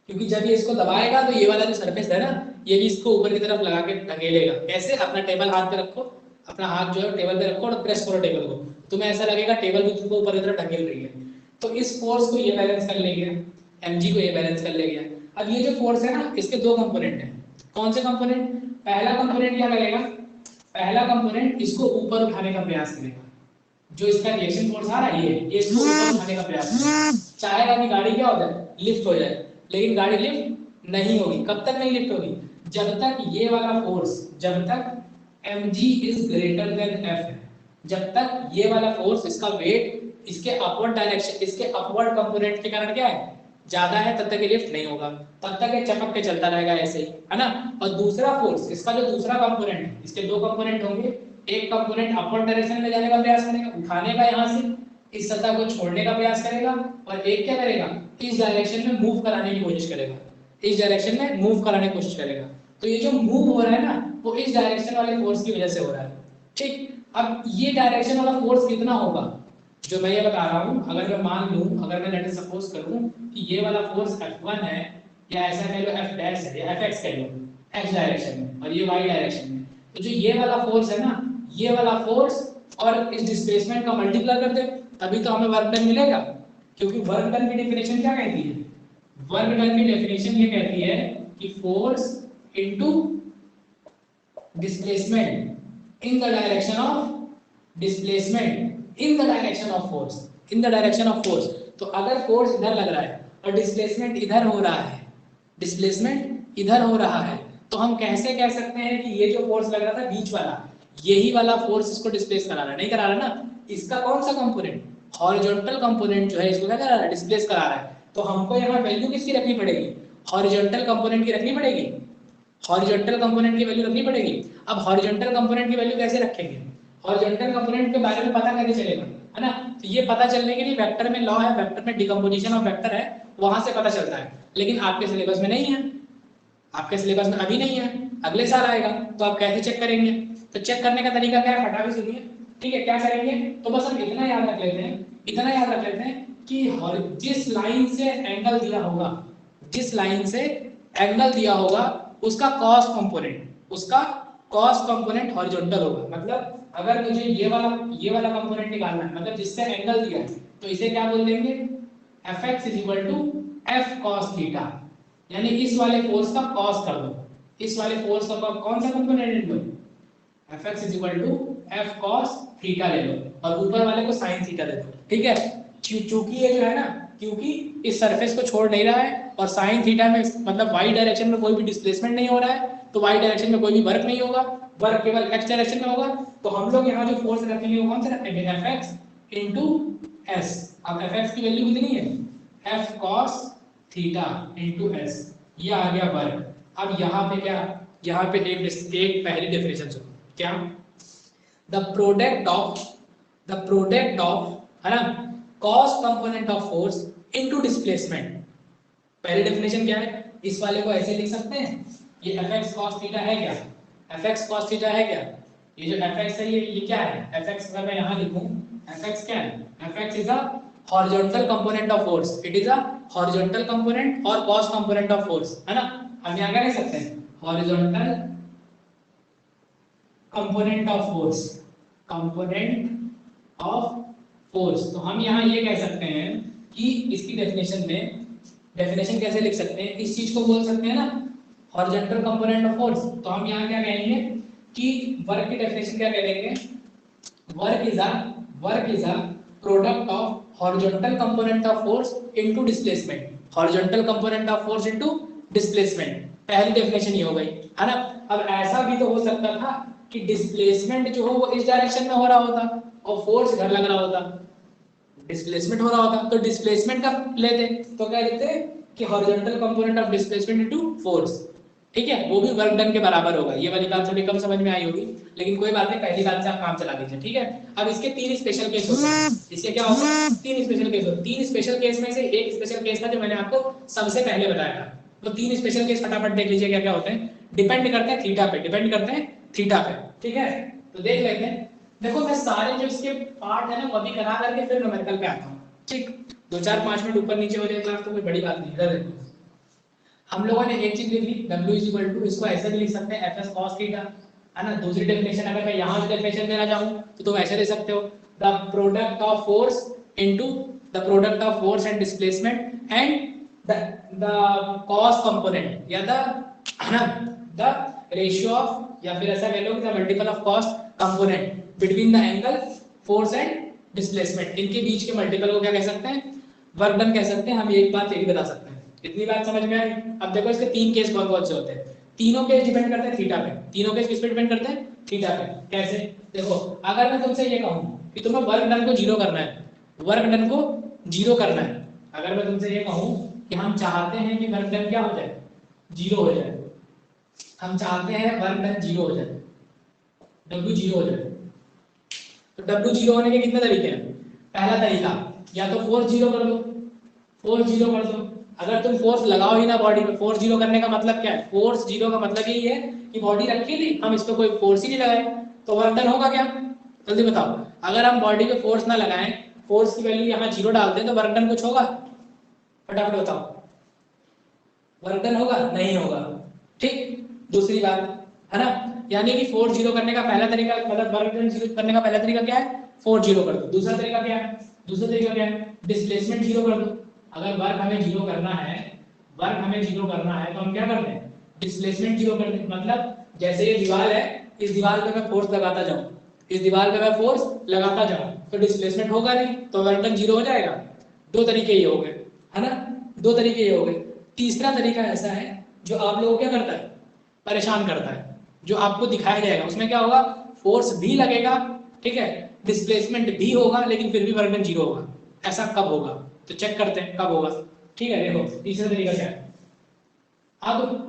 क्योंकि जब ये इसको दबाएगा तो ये वाला जो सरफेस है ना, ये भी इसको ऊपर की तरफ लगा के ढकेलेगा। कैसे, अपना टेबल हाथ पे रखो, अपना हाथ जो है टेबल पे रखो और प्रेस करो टेबल को, तुम्हें ऐसा लगेगा टेबल भी तुमको ऊपर की तरफ ढकेल रही है। तो इस फोर्स को ये बैलेंस कर लेंगे, mg को ये बैलेंस कर ले गया। अब ये जो फोर्स है ना, इसके दो कंपोनेंट हैं। कौन से कंपोनेंट? पहला कंपोनेंट क्या करेगा, पहला कंपोनेंट इसको ऊपर उठाने का प्रयास करेगा, जो इसका रिएक्शन फोर्स आ रहा है ये इसको ऊपर उठाने का प्रयास करेगा, चाहेगा कि गाड़ी क्या हो जाए, लिफ्ट हो जाए, लेकिन गाड़ी लिफ्ट नहीं होगी। कब तक नहीं लिफ्ट होगी? जब तक ये वाला फोर्स, जब तक mg is greater than f है, जब तक ये वाला फोर्स, इसका वेट इसके अपवर्ड डायरेक्शन, इसके अपवर्ड कंपोनेंट के कारण क्या है, ज्यादा है, तब तक ये लिफ्ट नहीं होगा, तब तक ये चपक के चलता रहेगा ऐसे ही, है ना। और दूसरा फोर्स, इसका जो दूसरा कंपोनेंट है, इसके दो कंपोनेंट होंगे, एक कंपोनेंट अपवर्ड डायरेक्शन में जाने का प्रयास करेगा, उठाने का यहाँ से इस सतह को छोड़ने का प्रयास करेगा, और एक क्या करेगा, इस डायरेक्शन में मूव कराने की कोशिश करेगा, इस डायरेक्शन में मूव कराने की कोशिश करेगा। तो ये जो मूव हो रहा है ना, वो इस डायरेक्शन वाले फोर्स की वजह से हो रहा है, ठीक। अब ये डायरेक्शन वाला फोर्स कितना होगा, जो मैं ये बता रहा हूँ, अगर मैं मान लूँ, अगर मैं लेट सपोज करूँ कि ये वाला फोर्स F1 है, या ऐसा कह लो F डैश है, या Fx कह लो, x डायरेक्शन में और ये y डायरेक्शन में, तो जो ये वाला फोर्स है ना, ये वाला फोर्स और इस डिस्प्लेसमेंट का मल्टीप्लाई कर दे, तभी तो हमें वर्क डन मिलेगा। क्योंकि वर्क डन की डेफिनेशन क्या कहती है, वर्क डन की डेफिनेशन ये कहती है कि force into displacement in the direction of displacement in the direction of force, in the direction of force. तो अगर फोर्स इधर लग रहा है और डिस्प्लेसमेंट इधर हो रहा है, डिस्प्लेसमेंट इधर हो रहा है, तो हम कैसे कह सकते हैं कि ये जो फोर्स लग रहा था बीच वाला, यही वाला फोर्स इसको डिस्प्लेस करा रहा है? नहीं करा रहा ना, इसका कौन सा कंपोनेंट, हॉरिजॉन्टल कंपोनेंट जो है, इसको क्या करा रहा है, डिस्प्लेस करा रहा है। तो हमको यहाँ वैल्यू किसकी रखनी पड़ेगी, हॉरिजॉन्टल कंपोनेंट की रखनी पड़ेगी, हॉरिजॉन्टल कंपोनेंट की वैल्यू रखनी पड़ेगी। अब हॉरिजॉन्टल कंपोनेंट की वैल्यू कैसे रखेंगे, हॉरिजॉन्टल कंपोनेंट के बारे में पता कैसे चलेगा, है ना। तो ये पता चलने के लिए वेक्टर में लॉ है, वेक्टर में डिकम्पोजिशन ऑफ वेक्टर है, वहां से पता चलता है, लेकिन आपके सिलेबस में नहीं है, आपके सिलेबस में अभी नहीं है, अगले साल आएगा। तो आप कैसे चेक करेंगे? तो चेक करने का तरीका क्या है, फटाफट सुनिए, ठीक है। क्या करेंगे, तो बस हम इतना याद रख लेते हैं, इतना याद रख लेते हैं कि जिस लाइन से एंगल दिया होगा, जिस लाइन से एंगल दिया होगा, उसका कॉस कंपोनेंट, उसका कॉस कंपोनेंट हॉरिजॉन्टल होगा। मतलब अगर मुझे ये वाला कंपोनेंट निकालना है, मतलब जिससे एंगल दिया है, तो इसे क्या बोल देंगे, Fx F cos थीटा, यानी इस वाले फोर्स का कॉस कर दो, इस वाले फोर्स का कौन सा कंपोनेंट लो, Fx F cos थीटा ले लो, और ऊपर वाले को sin थीटा दे दो, ठीक है। चूंकि ये जो है ना, क्योंकि इस सरफेस को छोड़ नहीं रहा है, और sin थीटा में मतलब y डायरेक्शन में कोई भी डिस्प्लेसमेंट नहीं हो रहा है, तो y डायरेक्शन में कोई भी वर्क नहीं होगा, वर्क केवल x डायरेक्शन में होगा। तो हम लोग यहाँ जो फोर्स रखेंगे वो कौन सा रखेंगे, Fx into s। अब Fx की वैल्यू कितनी है, F cos theta into s, ये आ गया वर्क। अब यहाँ पे क्या, यहाँ पे एक पहली डेफिनेशन सुनो, क्या, द प्रोडक्ट ऑफ है ना cos component of force into displacement. पहली डेफिनेशन क्या है, इस वाले को ऐसे लिख सकते हैं, ये Fx cos थीटा है क्या, Fx cos थीटा है क्या, ये जो Fx है ये क्या है, Fx अगर मैं यहाँ लिखूं, Fx क्या है, Fx is a horizontal component of force, it is a horizontal component और cos कंपोनेंट ऑफ फोर्स, है ना। हम यहाँ क्या लिख सकते हैं, horizontal component of force, component of force. तो हम यहाँ ये कह सकते हैं कि इसकी डेफिनेशन में, डेफिनेशन कैसे लिख सकते हैं, इस चीज को बोल सकते हैं ना हॉरिजॉन्टल कंपोनेंट ऑफ फोर्स। तो हम यहाँ क्या कहेंगे कि वर्क की डेफिनेशन क्या कह देंगे, work is a product of horizontal component of force into displacement, horizontal component of force into displacement. पहली डेफिनेशन ये हो गई, है ना। अब ऐसा भी तो हो सकता था कि डिस्प्लेसमेंट जो हो वो इस डायरेक्शन में हो रहा होता और फोर्स इधर लग रहा होता, डिस्प्लेसमेंट हो रहा होता, तो डिस्प्लेसमेंट का लेते, तो क्या लिखते हैं कि horizontal component of displacement into force, ठीक है। वो भी वर्क डन के बराबर होगा। ये वाली बात थोड़ी कम समझ में आई होगी, लेकिन कोई बात नहीं, पहली बात से आप काम चला दीजिए, ठीक है। अब इसके तीन स्पेशल केस होते हैं, इसके क्या होगा, तीन स्पेशल केस होते हैं। तीन स्पेशल केस में से एक स्पेशल केस था जो मैंने आपको सबसे पहले बताया था। तो तीन स्पेशल केस फटाफट देख लीजिए क्या क्या होते हैं, डिपेंड करते हैं थीटा पे, डिपेंड करते हैं थीटा पे, ठीक है। तो देख लेते हैं। देखो मैं सारे जो इसके पार्ट है ना वो भी करा करके फिर न्यूमेरिकल पे आता हूँ, ठीक। 2-4-5 मिनट ऊपर नीचे हो जाए क्लास तो कोई बड़ी बात नहीं। इधर देखो हम लोगों ने एक चीज लिख ली, W इसको ऐसे भी लिख सकते हैं Fs cos थीटा, है ना। दूसरी डेफिनेशन अगर मैं यहाँ से डेफिनेशन देना चाहूँ तो तुम ऐसे दे सकते हो, the product of force into the product of force and displacement and the cos component या द रेशियो ऑफ, या फिर ऐसा कह लो the multiple of cos component between the angle force and displacement, इनके बीच के मल्टीपल को क्या कह सकते हैं, वर्क डन कह सकते हैं। हम एक बात ये भी बता सकते हैं, इतनी बात समझ में आई। अब देखो इसके तीन केस कौन कौन से होते हैं, तीनों केस डिपेंड करते हैं थीटा पे, तीनों केस किस पे डिपेंड करते हैं, थीटा पे। कैसे, देखो अगर मैं तुमसे ये कहूं कि तुम्हें वर्क डन को जीरो करना है, वर्क डन को जीरो करना है, अगर मैं तुमसे ये कहूं कि हम चाहते हैं कि वर्क डन क्या हो जाए, जीरो हो जाए, हम चाहते हैं वर्क डन जीरो हो जाए, W जीरो हो जाए, तो W जीरो होने के कितने तरीके हैं, पहला तरीका या तो फोर्स जीरो कर दो, फोर्स जीरो कर दो। अगर तुम फोर्स लगाओ ही ना बॉडी पे, फोर्स जीरो करने का मतलब क्या है, फोर्स जीरो का मतलब यही है कि बॉडी रखी थी, हम इस पे कोई फोर्स ही नहीं लगाए, तो वर्क डन होगा क्या, जल्दी बताओ। अगर हम बॉडी पे फोर्स ना लगाएं, फोर्स की वैल्यू यहाँ जीरो डाल दें, तो वर्क डन कुछ होगा, फटाफट बताओ, वर्क डन होगा, नहीं होगा। ठीक, दूसरी बात है ना, यानी कि फोर्स जीरो करने का पहला तरीका, मतलब वर्क डन जीरो करने का पहला तरीका क्या है, फोर्स जीरो कर दो। दूसरा तरीका क्या है, दूसरा तरीका क्या है, डिस्प्लेसमेंट जीरो कर दो। अगर वर्क हमें जीरो करना है, वर्क हमें जीरो करना है, तो हम क्या करते हैं, डिस्प्लेसमेंट जीरो करते हैं। मतलब जैसे ये दीवार है, इस दीवार पे मैं फोर्स लगाता जाऊं, इस दीवार पे मैं फोर्स लगाता जाऊं, तो डिस्प्लेसमेंट होगा नहीं, तो वर्क डन जीरो हो जाएगा। दो तरीके ये हो गए, है ना, दो तरीके ये हो गए। तीसरा तरीका ऐसा है जो आप लोगों को क्या करता है, परेशान करता है, जो आपको दिखाया जाएगा, उसमें क्या होगा, फोर्स भी लगेगा, ठीक है, डिस्प्लेसमेंट भी होगा, लेकिन फिर भी वर्क डन जीरो होगा। ऐसा कब होगा, तो चेक करते हैं कब होगा। ठीक है, देखो तीसरा तरीका क्या है, अब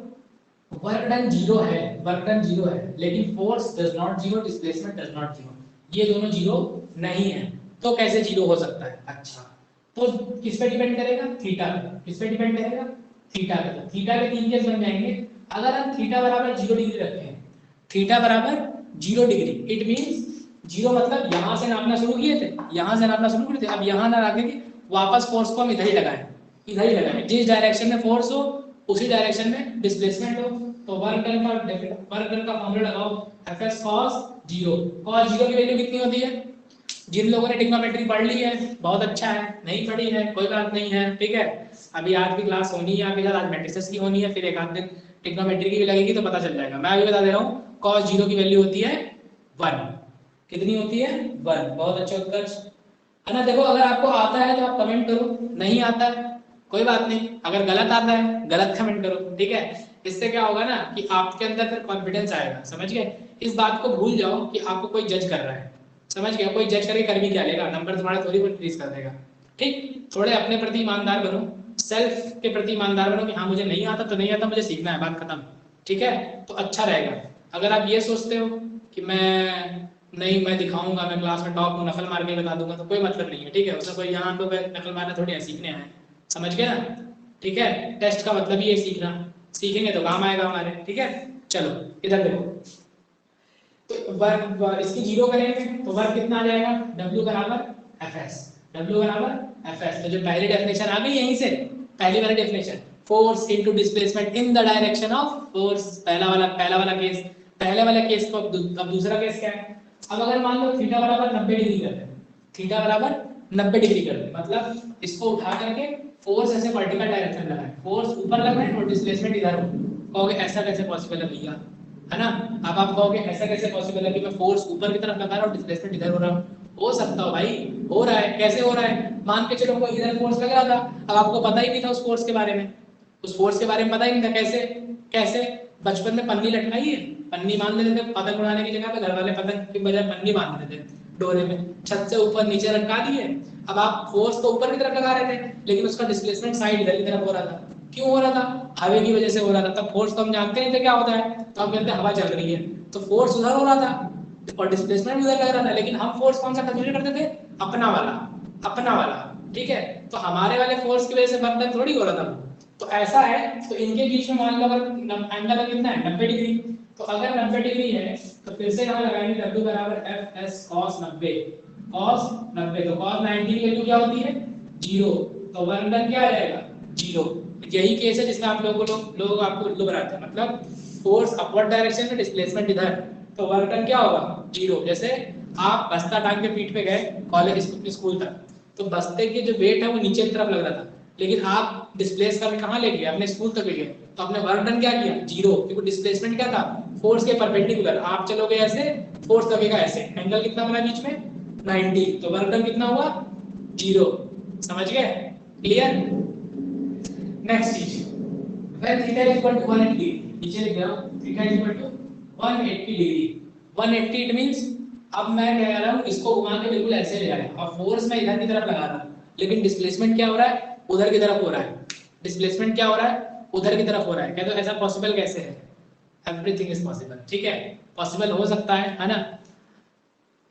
वर्क डन जीरो है, वर्क डन जीरो है, लेकिन force does not zero, displacement does not zero, ये दोनों जीरो नहीं है, तो कैसे जीरो हो सकता है। अच्छा, तो किस पे डिपेंड करेगा, थीटा पे। किस पे डिपेंड करेगा, थीटा पे। थीटा के तीन केस बन जाएंगे। अगर हम थीटा बराबर 0 डिग्री रखते हैं, थीटा बराबर 0 डिग्री, इट मींस जीरो मतलब यहां से नापना शुरू किए थे, यहां से नापना शुरू किए थे, अब यहां ना रख के वापस फोर्स को हम इधर ही लगाएं, इधर ही लगाएं, जिस डायरेक्शन में फोर्स हो उसी डायरेक्शन में डिस्प्लेसमेंट हो। तो वर्क डन का फॉर्मूला लगाओ, Fs cos 0। cos 0 की वैल्यू कितनी होती है, जिन लोगों ने ट्रिग्नोमेट्री पढ़ ली है बहुत अच्छा है, नहीं पढ़ी है कोई बात नहीं है, ठीक है, अभी आज भी क्लास होनी है आपके साथ, आज मैट्रिसेस की होनी है, फिर एक आध दिन ट्रिग्नोमेट्री की भी लगेगी, तो पता चल जाएगा। मैं अभी बता दे रहा हूँ, cos 0 की वैल्यू होती है 1। कितनी होती है, 1। बहुत अच्छा उत्कर्ष, है ना। देखो अगर आपको आता है तो आप कमेंट करो, नहीं आता है कोई बात नहीं, अगर गलत आता है गलत कमेंट करो, ठीक है। इससे क्या होगा ना कि आपके अंदर फिर कॉन्फिडेंस आएगा, समझ गए। इस बात को भूल जाओ कि आपको कोई जज कर रहा है, समझ गया, कोई जज करके कर भी क्या लेगा, नंबर तुम्हारे थोड़ी बहुत इंक्रीज कर देगा। ठीक, थोड़े अपने प्रति ईमानदार बनो, सेल्फ के प्रति ईमानदार बनो कि हाँ मुझे नहीं आता तो नहीं आता, मुझे सीखना है, बात खत्म, ठीक है, तो अच्छा रहेगा। अगर आप ये सोचते हो कि नहीं मैं दिखाऊंगा, मैं क्लास में टॉप हूँ, नकल मार के बता दूंगा, तो कोई मतलब नहीं है, ठीक है, उसमें कोई यहाँ पे नकल मारना थोड़ी है, सीखने आए, समझ गए ना, ठीक है। टेस्ट का मतलब ही है सीखना, सीखेंगे तो काम आएगा हमारे, ठीक है। चलो इधर देखो, तो वर्क इसकी जीरो करेंगे तो वर्क कितना आ जाएगा, W बराबर Fs, W बराबर Fs। तो जो पहली डेफिनेशन आ गई यहीं से, पहली वाली definition, force into displacement in the direction of force, पहला वाला केस, पहले वाले केस को। अब दूसरा केस क्या है, अब अगर मान लो थीटा बराबर 90 डिग्री करते हैं, थीटा बराबर 90 डिग्री करते हैं, मतलब इसको उठा करके फोर्स ऐसे वर्टिकल डायरेक्शन लगाएं, फोर्स ऊपर लगाएं और डिस्प्लेसमेंट इधर हो, कहोगे ऐसा कैसे पॉसिबल है भैया, है ना। अब आप कहोगे ऐसा कैसे पॉसिबल है कि मैं फोर्स ऊपर की तरफ लगा रहा हूं, डिस्प्लेसमेंट इधर हो रहा हूं। हो सकता हो भाई, हो रहा है, कैसे हो रहा है, मान के चलो कोई इधर फोर्स लग रहा था, अब आपको पता ही नहीं था उस फोर्स के बारे में, उस फोर्स के बारे में पता ही नहीं था, कैसे कैसे, बचपन में पन्नी लटकाई है, पन्नी बांध देते थे, पतंग उड़ाने की जगह पे घर वाले पतंग की बजाय पन्नी बांध देते थे डोरे में, छत से ऊपर नीचे लटका दिए। अब आप फोर्स तो ऊपर की तरफ लगा रहे थे, लेकिन उसका डिस्प्लेसमेंट साइड इधर की तरफ हो रहा था, क्यों हो रहा था, हवा की वजह से हो रहा था। तब फोर्स तो हम जानते नहीं थे क्या होता है, तो हम कहते हैं हवा चल रही है, तो फोर्स उधर हो रहा था और डिस्प्लेसमेंट उधर लग रहा था, लेकिन हम फोर्स कौन सा कंसीडर करते थे, अपना वाला, अपना वाला, ठीक है। तो हमारे वाले फोर्स की वजह से बंधन थोड़ी हो रहा था। तो ऐसा है, तो इनके बीच में मान लो अगर एंगल कितना है 90 डिग्री, तो अगर 90 डिग्री है तो फिर से यहाँ लगाएंगे W बराबर Fs cos 90, cos 90, तो cos 90 की वैल्यू क्या होती है 0, तो वर्क डन क्या आ जाएगा 0। यही केस है जिसमें आप लोगों को लोग आपको उल्लू बनाते हैं, मतलब फोर्स अपवर्ड डायरेक्शन में, डिस्प्लेसमेंट इधर, तो वर्क डन क्या होगा 0। जैसे आप बस्ता टांग के पीठ पे गए कॉलेज स्कूल तक, तो बस्ते के जो वेट है वो नीचे की तरफ लग रहा था, लेकिन आप डिस्प्लेस करके कहाँ ले गए, अपने स्कूल तक ले गए, तो आपने वर्क डन क्या किया, 0, क्योंकि डिस्प्लेसमेंट क्या था, फोर्स के परपेंडिकुलर, आप चलोगे ऐसे, फोर्स लगेगा ऐसे, एंगल कितना बना बीच में 90, तो वर्क डन कितना हुआ 0। समझ गए, क्लियर। नेक्स्ट चीज, when theta is equal to 180, नीचे लिख रहा हूं theta is equal to 180 degree, 180 it means, अब मैं कह रहा हूं इसको घुमा के बिल्कुल ऐसे ले आया और फोर्स मैं इधर की तरफ लगा रहा हूं, लेकिन डिस्प्लेसमेंट क्या हो रहा है, उधर की तरफ हो रहा है, डिस्प्लेसमेंट क्या हो रहा है, उधर की तरफ हो रहा है। कहते हो ऐसा पॉसिबल कैसे है, एवरीथिंग इज पॉसिबल, ठीक है, पॉसिबल हो सकता है ना।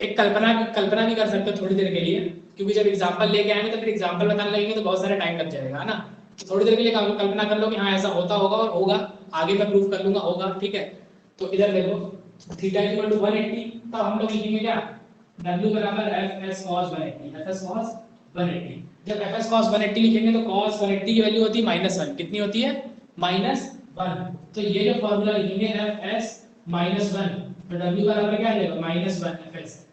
एक कल्पना भी कर सकते हो थोड़ी देर के लिए, क्योंकि जब एग्जांपल लेके आएंगे तो फिर एग्जांपल बताने लगेंगे तो बहुत सारा टाइम लग जाएगा, है ना। तो थोड़ी देर के लिए कल्पना कर लो कि हाँ ऐसा होता होगा और होगा, आगे मैं प्रूफ कर लूंगा होगा, ठीक है। तो इधर देखो थीटा इक्वल टू 180, तो हम लोग लिखेंगे क्या, w बराबर fs cos 180, fs cos 180। जब fs cos 180 लिखेंगे तो cos 180 की वैल्यू होती है -1, कितनी होती है -1, तो ये जो फार्मूला लिखेंगे fs -1, तो w बराबर क्या आ जाएगा -1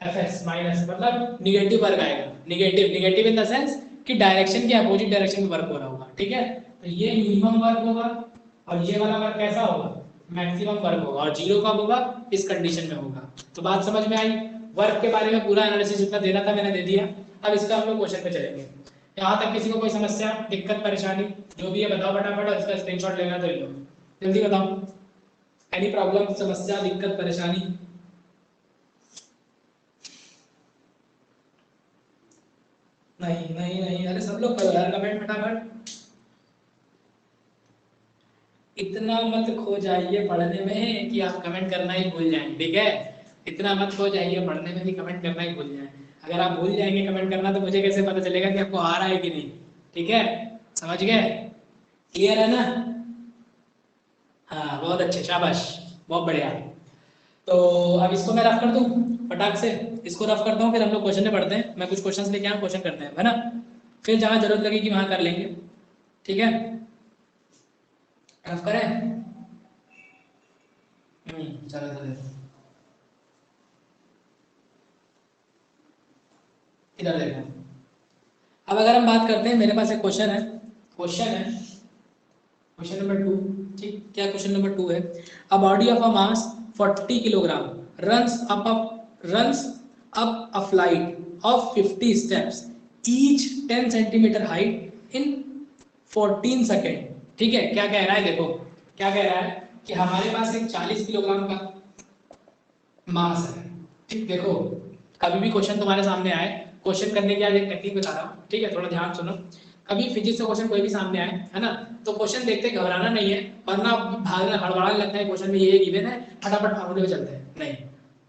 fs माइनस, मतलब निगेटिव वर्क आएगा, निगेटिव इन द सेंस कि डायरेक्शन के अपोजिट डायरेक्शन में वर्क हो रहा होगा, ठीक है। तो ये मिनिमम वर्क होगा और ये वाला वर्क कैसा होगा, मैक्सिमम वर्क होगा, और 0 कब होगा, इस कंडीशन में होगा। तो बात समझ में आई, वर्क के बारे में पूरा एनालिसिस जितना देना था मैंने दे दिया। अब इसका हम लोग क्वेश्चन पे चलेंगे। यहाँ तक किसी को कोई समस्या, दिक्कत, परेशानी जो भी है बताओ फटाफट, और इसका स्क्रीनशॉट लेना तो ले लो, जल्दी बताओ। एनी प्रॉब्लम, समस्या, दिक्कत, परेशानी? नहीं नहीं नहीं, अरे सब लोग करो यार कमेंट फटाफट, इतना मत खो जाइए पढ़ने में कि आप कमेंट करना ही भूल जाएं, ठीक है। इतना मत खो जाइए पढ़ने में कि कमेंट करना ही भूल जाएं। अगर आप भूल जाएंगे कमेंट करना तो मुझे कैसे पता चलेगा कि आपको आ रहा है कि नहीं, ठीक है। समझ गए, क्लियर है ना। हाँ बहुत अच्छे, शाबाश, बहुत बढ़िया। तो अब इसको मैं रफ कर दूं फटाक से, इसको रफ करता हूँ, फिर हम लोग क्वेश्चन में पढ़ते हैं। मैं कुछ क्वेश्चंस लेके आऊँ, क्वेश्चन करते हैं, है ना। फिर जहां जरूरत लगेगी वहां कर लेंगे, ठीक है। रफ करें, चलो चलो इधर देखो। अब अगर हम बात करते हैं, मेरे पास एक क्वेश्चन है, क्वेश्चन नंबर 2, ठीक, क्या क्वेश्चन नंबर 2 है। A body of a mass 40 kilogram runs up a flight of 50 steps each 10 centimeter height in 14 second, ठीक है। क्या कह रहा है, देखो क्या कह रहा है कि हमारे पास एक 40 किलोग्राम का मास है, ठीक। देखो कभी भी क्वेश्चन तुम्हारे सामने आए, क्वेश्चन करने की आज एक टेक्निक बता रहा हूँ, ठीक है, थोड़ा ध्यान सुनो। कभी फिजिक्स का क्वेश्चन कोई भी सामने आए, है ना, तो क्वेश्चन देखते घबराना नहीं है, वरना भागना हड़बड़ाने लगता है, क्वेश्चन में ये गिवन है फटाफट फार्मूले पे चलते हैं, नहीं,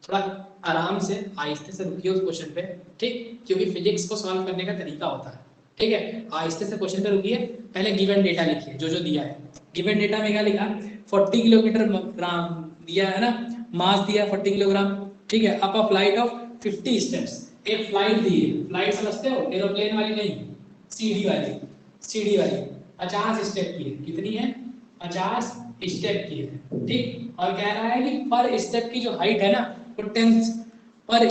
थोड़ा आराम से आहिस्ते से रुकिए उस क्वेश्चन पे, ठीक, क्योंकि फिजिक्स को सॉल्व करने का तरीका होता है, ठीक है। आहिस्ते से क्वेश्चन पे रुकिए, पहले गिवन डेटा लिखिए जो जो दिया है। गिवन डेटा में क्या लिखा, 40 किलोमीटर दिया है ना, मास दिया 40 किलोग्राम, ठीक है। Up a flight of 50 steps, एक फ्लाइट दी है, फ्लाइट समझते हो, एरोप्लेन वाली नहीं, सीढ़ी वाली, 50 स्टेप की है, कितनी है 50 स्टेप की है, ठीक। और कह रहा है कि पर स्टेप की जो हाइट है ना वो 10 पर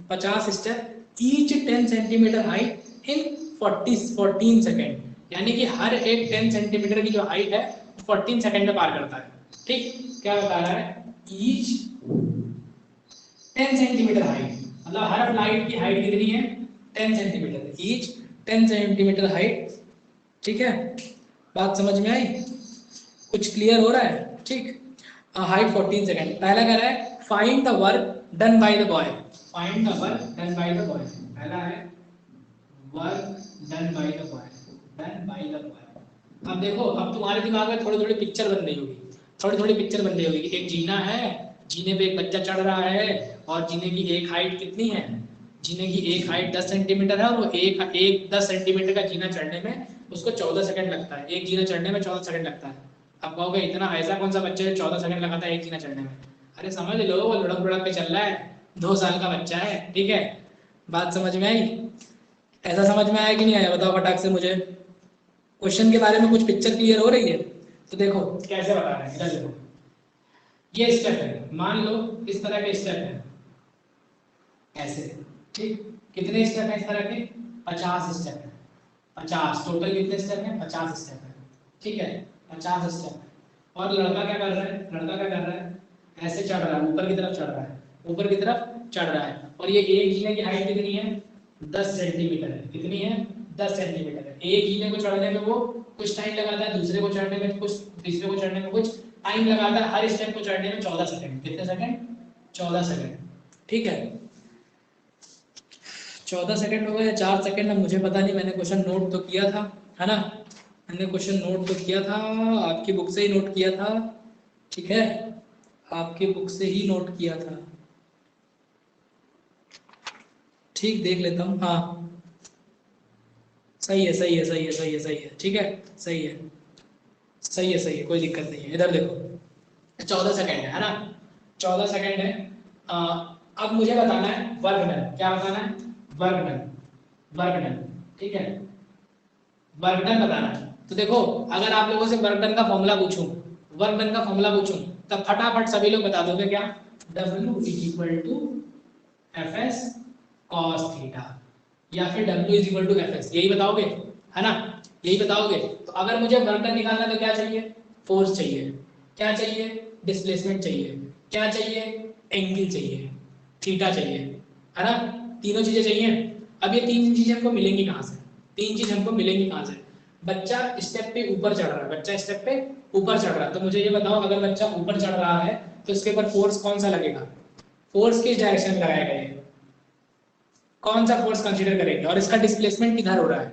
50 step each 10 centimetre height in 14 second, यानी कि हर एक 10 सेंटीमीटर की जो हाइट है 14 सेकेंड में पार करता है, ठीक। क्या बता रहा है, ईच 10 सेंटीमीटर हाइट, मतलब हर फ्लाइट की हाइट कितनी है 10 सेंटीमीटर, ईच 10 सेंटीमीटर हाइट, ठीक है। बात समझ में आई, कुछ क्लियर हो रहा है, ठीक। Height 14 second. पहला कह रहा है find the work done by the boy, find the work done by the boy, पहला है work done by the boy, done by the boy. अब देखो, अब तुम्हारे दिमाग में थोड़ी थोड़ी पिक्चर बन रही होगी, थोड़ी थोड़ी पिक्चर बन रही होगी, एक जीना है, जीने पे एक बच्चा चढ़ रहा है, और जीने की एक हाइट कितनी है, जीने की एक हाइट 10 सेंटीमीटर है, और वो एक 10 सेंटीमीटर का जीना चढ़ने में उसको 14 सेकंड लगता है, एक जीना चढ़ने में 14 सेकंड लगता है। अब कहोगे इतना ऐसा कौन सा बच्चा है 14 सेकंड लगाता है एक जीना चढ़ने में, अरे समझ लो वो लुढ़क लुढ़क के चल रहा है, 2 साल का बच्चा है, ठीक है। बात समझ में आई, ऐसा समझ में आया कि नहीं आया, बताओ फटाक से मुझे। क्वेश्चन के बारे में कुछ पिक्चर क्लियर हो रही है, तो देखो कैसे बता रहे हैं, इधर देखो, ये स्टेप है, मान लो इस तरह के स्टेप है, ऐसे, ठीक। कितने स्टेप है इस तरह के, 50 स्टेप है, 50, टोटल कितने स्टेप हैं? 50 स्टेप है, ठीक है, 50 स्टेप है। और लड़का क्या कर रहा है? लड़का क्या कर रहा है? ऐसे चढ़ रहा है, ऊपर की तरफ चढ़ रहा है, ऊपर की तरफ चढ़ रहा है। और ये एक जीने की हाइट कितनी है? 10 सेंटीमीटर है। कितनी है? 10 सेंटीमीटर है। एक जीने को चढ़ने में वो कुछ टाइम लगाता है, दूसरे को चढ़ने में कुछ, तीसरे को चढ़ने में कुछ टाइम लगाता है। हर स्टेप को चढ़ने में 14 सेकंड। कितने सेकंड? 14 सेकंड, ठीक है। 14 सेकंड हो गए या 4 सेकंड, अब मुझे पता नहीं, मैंने क्वेश्चन नोट तो किया था, है ना, मैंने क्वेश्चन नोट तो किया था, आपकी बुक से ही नोट किया था, ठीक है, आपकी बुक से ही नोट किया था, ठीक, देख लेता हूँ, हाँ सही है, सही है, सही है, सही है, सही है, ठीक है, सही है, सही है, सही है, कोई दिक्कत नहीं है। इधर देखो 14 सेकंड है ना, 14 सेकंड है। आ, अब मुझे बताना है वर्क डन। क्या बताना है? वर्क डन, वर्क डन, ठीक है, वर्क डन बताना है। तो देखो, अगर आप लोगों से वर्क डन का फॉर्मूला पूछूं, वर्क डन का फॉर्मूला पूछूं, तब फटाफट सभी लोग बता दोगे क्या? W is equal to F S cos theta, या फिर W is equal to F S, यही बताओगे, है ना, यही बताओगे। तो अगर मुझे वर्क डन निकालना तो क्या चाहिए? फोर्स चाहिए, क्या चाहिए? डिस्प्लेसमेंट चाहिए, क्या चाहिए? एंगल चाहिए, थीटा चाहिए, है ना, तीनों चीजें चाहिए। अब ये तीन चीजें हमको मिलेंगी कहाँ से? तीन चीज हमको मिलेंगी कहाँ से? बच्चा स्टेप पे ऊपर चढ़ रहा है, बच्चा स्टेप पे ऊपर चढ़ रहा है, तो मुझे ये बताओ, अगर बच्चा ऊपर चढ़ रहा है तो इसके ऊपर फोर्स कौन सा लगेगा? फोर्स किस डायरेक्शन में लगाएगा? ये कौन सा फोर्स कंसीडर करेंगे? और इसका डिस्प्लेसमेंट किधर हो रहा है?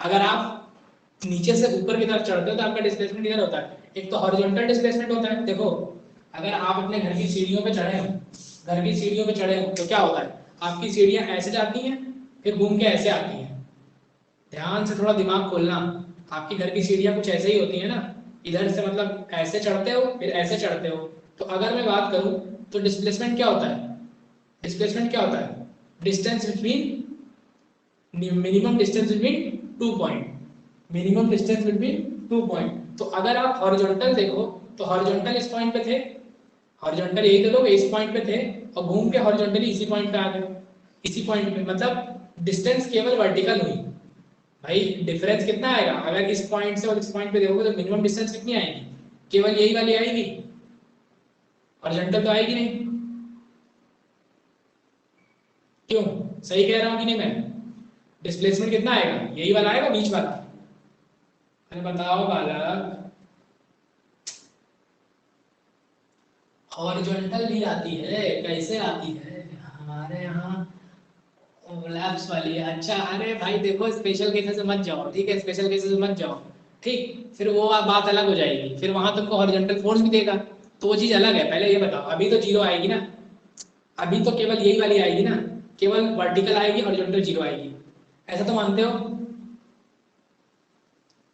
अगर आप नीचे से ऊपर की तरफ चढ़ते हो तो आपका डिस्प्लेसमेंट किधर होता है? एक तो हॉरिजॉन्टल डिस्प्लेसमेंट होता है। देखो, अगर आप अपने घर की सीढ़ियों पे चढ़े हो, घर की सीढ़ियों पे चढ़े हो, तो क्या होता है? आपकी सीढ़ियां ऐसे जाती हैं, फिर घूम के ऐसे आती हैं। ध्यान से थोड़ा दिमाग खोलना, आपकी घर की सीढ़ियां कुछ ऐसे ही होती है ना, इधर से मतलब ऐसे चढ़ते हो, फिर ऐसे चढ़ते हो। तो अगर मैं बात करूं तो डिस्प्लेसमेंट क्या होता है? डिस्प्लेसमेंट क्या होता है? Distance between, minimum distance between 2 point, minimum distance between 2 point. तो अगर आप हॉरिजॉन्टल देखो, तो हॉरिजॉन्टल इस पॉइंट पे थे, हॉरिजॉन्टल यही तो लोग इस पॉइंट पे थे, और घूम के हॉरिजॉन्टली इसी पॉइंट पे आ गए, इसी पॉइंट पे, मतलब डिस्टेंस केवल वर्टिकल हुई। भाई डिफरेंस कितना आएगा? अगर इस पॉइंट से और इस पॉइंट पे देखोगे तो मिनिमम डिस्टेंस कितनी आएगी? केवल यही वाली आएगी, हॉरिजॉन्टल तो आएगी नहीं। क्यों? सही कह रहा हूं कि नहीं मैं? डिस्प्लेसमेंट कितना आएगा? यही वाला आएगा, बीच वाला। अरे बताओ बालक, हॉरिजॉन्टल भी आती है, कैसे आती है? हमारे यहाँ लैब्स वाली है। अच्छा, अरे भाई देखो, स्पेशल केसेस में मत जाओ, ठीक है, स्पेशल केसेस में मत जाओ, ठीक, फिर वो बात अलग हो जाएगी, फिर वहां तुमको हॉरिजॉन्टल फोर्स भी देगा, तो वो चीज अलग है। पहले ये बताओ, अभी तो जीरो आएगी ना, अभी तो केवल यही वाली आएगी ना, केवल वर्टिकल आएगी, हॉरिजॉन्टल जीरो आएगी, ऐसा तो मानते हो?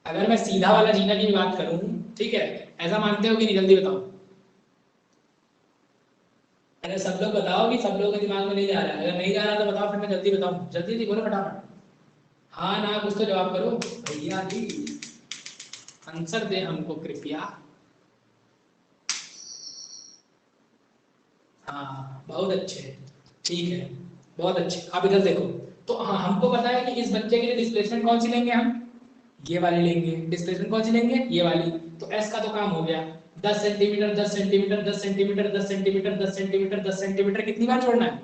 अगर मैं सीधा वाला जीना की बात करूं, ठीक है, ऐसा मानते हो कि नहीं? जल्दी बताओ। अरे सब लोग बताओ कि सब लोगों के दिमाग में नहीं जा रहा है। अगर नहीं जा रहा तो बताओ, फिर मैं जल्दी बताऊं, जल्दी जल्दी बोलो फटाफट, हाँ ना, कुछ तो जवाब करो भैया जी, आंसर दे हमको कृपया। हाँ बहुत अच्छे, ठीक है, बहुत अच्छे। आप इधर देखो, तो हाँ, हमको पता है कि इस बच्चे के लिए डिस्प्लेसमेंट कौन सी लेंगे हम? ये वाली लेंगे। डिस्प्लेसमेंट कौन सी लेंगे? ये वाली। तो एस का तो काम हो गया, 10 centimetre, 10 centimetre, 10 centimetre, 10 centimetre, 10 centimetre, 10 centimetre, कितनी बार छोड़ना है?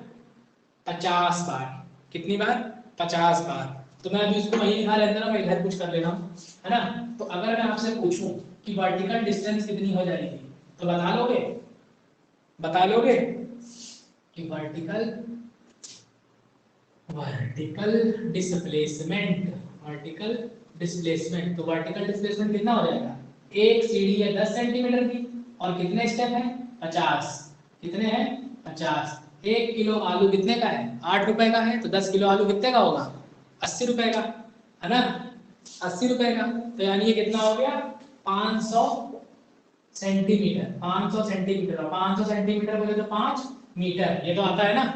50 बार। कितनी बार? 50 बार। तो मैं अभी उसको वही लिखा रहता ना, मैं इधर कुछ कर ले रहा हूँ, है ना। तो अगर मैं आपसे पूछूं कि वर्टिकल डिस्टेंस कितनी हो जाएगी, तो बता लोगे? बता लोगे कि vertical, vertical displacement, vertical displacement, तो वर्टिकल डिस्प्लेसमेंट कितना हो जाएगा? एक सीढ़ी है 10 सेंटीमीटर की, और कितने स्टेप हैं? 50। कितने हैं? 50। 1 किलो आलू कितने का है? 8 रुपए का है, तो 10 किलो आलू कितने का होगा? 80 रुपए का, है ना, 80 रुपए का। तो यानी ये कितना हो गया? 500 सेंटीमीटर, 500 सेंटीमीटर, 500 सेंटीमीटर बोले तो 5 मीटर, ये तो आता है ना,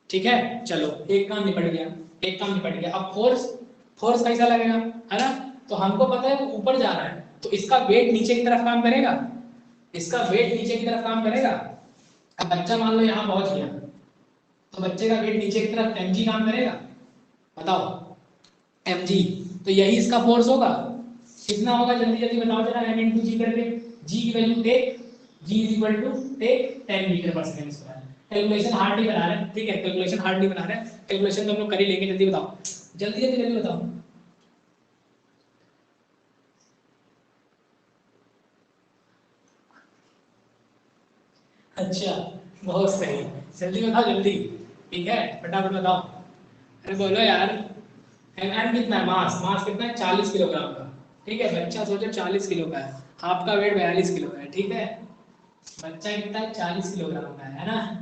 ठीक है। चलो, एक काम निपट गया, एक काम निपट गया। अब फोर्स, फोर्स कैसा लगेगा, है ना, तो हमको पता है वो ऊपर जा रहा है, तो इसका वेट नीचे की तरफ काम करेगा, इसका वेट नीचे की तरफ काम करेगा। अब बच्चा मान लो यहाँ पहुंच गया, तो बच्चे का वेट नीचे की तरफ mg काम करेगा, बताओ, mg, तो यही इसका फोर्स होगा। कितना होगा जल्दी जल्दी बताओ जरा, m into g करके। g की value take, g is equal to take 10 metre पर सेकंड स्क्वायर। कैलकुलेशन हार्ड नहीं बना रहे हैं, ठीक है, कैलकुलेशन हार्ड नहीं बना रहे हैं, कैलकुलेशन तो हम लोग कर ही लेंगे। जल्दी बताओ, जल्दी जल्दी जल्दी बताओ। अच्छा, बहुत सही, जल्दी बताओ जल्दी, ठीक है, फटाफट बताओ। अरे बोलो यार। एम कितना है, मास मास कितना है, 40 किलोग्राम का। ठीक है, बच्चा सोचो 40 किलो का है, आपका वेट 42 किलो का है, ठीक है। बच्चा कितना है, 40 किलोग्राम का है ना।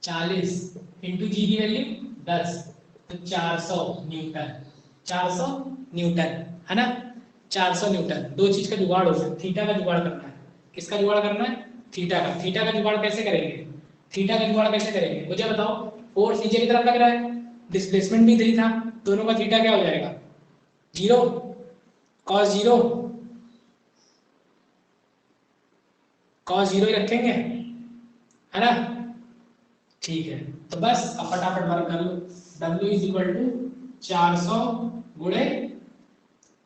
40 इंटू जी की वैल्यू 10, तो 400 न्यूटन। 400 न्यूटन है ना, 400 न्यूटन। दो चीज का जुगाड़ हो गया, थीटा का जुगाड़ करना है। किसका जुगाड़ करना है, थीटा का। थीटा का जुगाड़ कैसे करेंगे, थीटा का जुगाड़ कैसे करेंगे मुझे बताओ। फोर्स नीचे की तरफ लग रहा है, डिस्प्लेसमेंट भी 3 था, दोनों का थीटा क्या हो जाएगा, 0, कॉस 0, कॉस 0 ही रखेंगे, है ना। ठीक है, तो बस अब फटाफट वर्क कर लो। W इज इक्वल टू 400 गुणे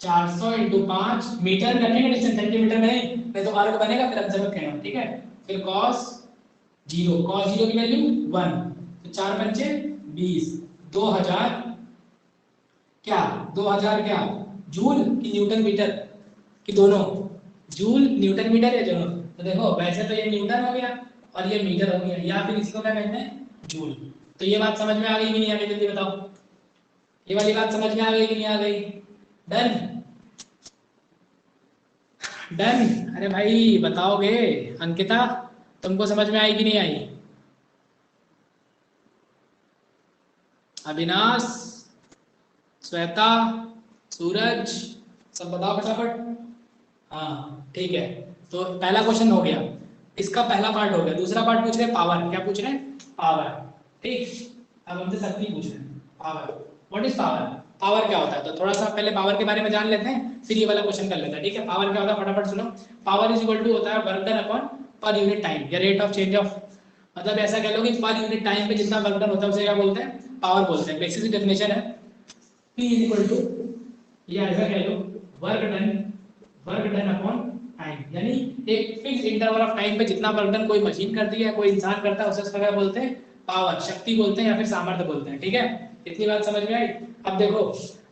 400 इंटू 5 मीटर रखेंगे, डिस्टेंस सेंटीमीटर नहीं तो अर्ग बनेगा, फिर आंसर में कहेंगे, ठीक है। फिर cos 0, cos 0 की वैल्यू 1, तो 4 पंचे 20, 2000 क्या, 2000 क्या, जूल की न्यूटन मीटर कि दोनों, जूल न्यूटन मीटर या दोनों। तो देखो वैसे तो ये न्यूटन हो गया और ये मीटर हो गया, या फिर इसको क्या कहते हैं, जूल। तो ये बात समझ में आ गई कि नहीं आ गई, जल्दी बताओ। ये वाली बात समझ में आ गई कि नहीं आ गई। Done, done. अरे भाई बताओगे, अंकिता तुमको समझ में आई कि नहीं आई। अविनाश, श्वेता, सूरज, सब बताओ फटाफट। हाँ ठीक है, तो पहला क्वेश्चन हो गया, इसका पहला पार्ट हो गया। दूसरा पार्ट पूछ रहे हैं पावर, क्या पूछ रहे हैं, पावर। ठीक, अब हमसे शक्ति पूछ रहे हैं, power. What is power, power क्या होता है, तो थोड़ा सा पहले पावर के बारे में जान लेते हैं, फिर ये वाला क्वेश्चन कर लेते हैं, ठीक है। पावर क्या होता है फटाफट सुनो। पावर इज इक्वल टू होता है work done upon per unit time या रेट ऑफ चेंज ऑफ, मतलब ऐसा कह लो कि पर यूनिट टाइम पे जितना वर्क डन होता है उसे क्या बोलते हैं, पावर बोलते हैं। बेसिक डेफिनेशन है, P इज इक्वल टू, ये ऐसा कह लो, वर्क डन अपॉन टाइम, यानी एक फिक्स इंटरवल ऑफ टाइम पे जितना वर्क डन कोई मशीन करती है, कोई इंसान करता है, उसे उसका क्या बोलते हैं, पावर, शक्ति बोलते हैं या फिर सामर्थ्य बोलते हैं, ठीक है। इतनी बात समझ में आई। अब देखो,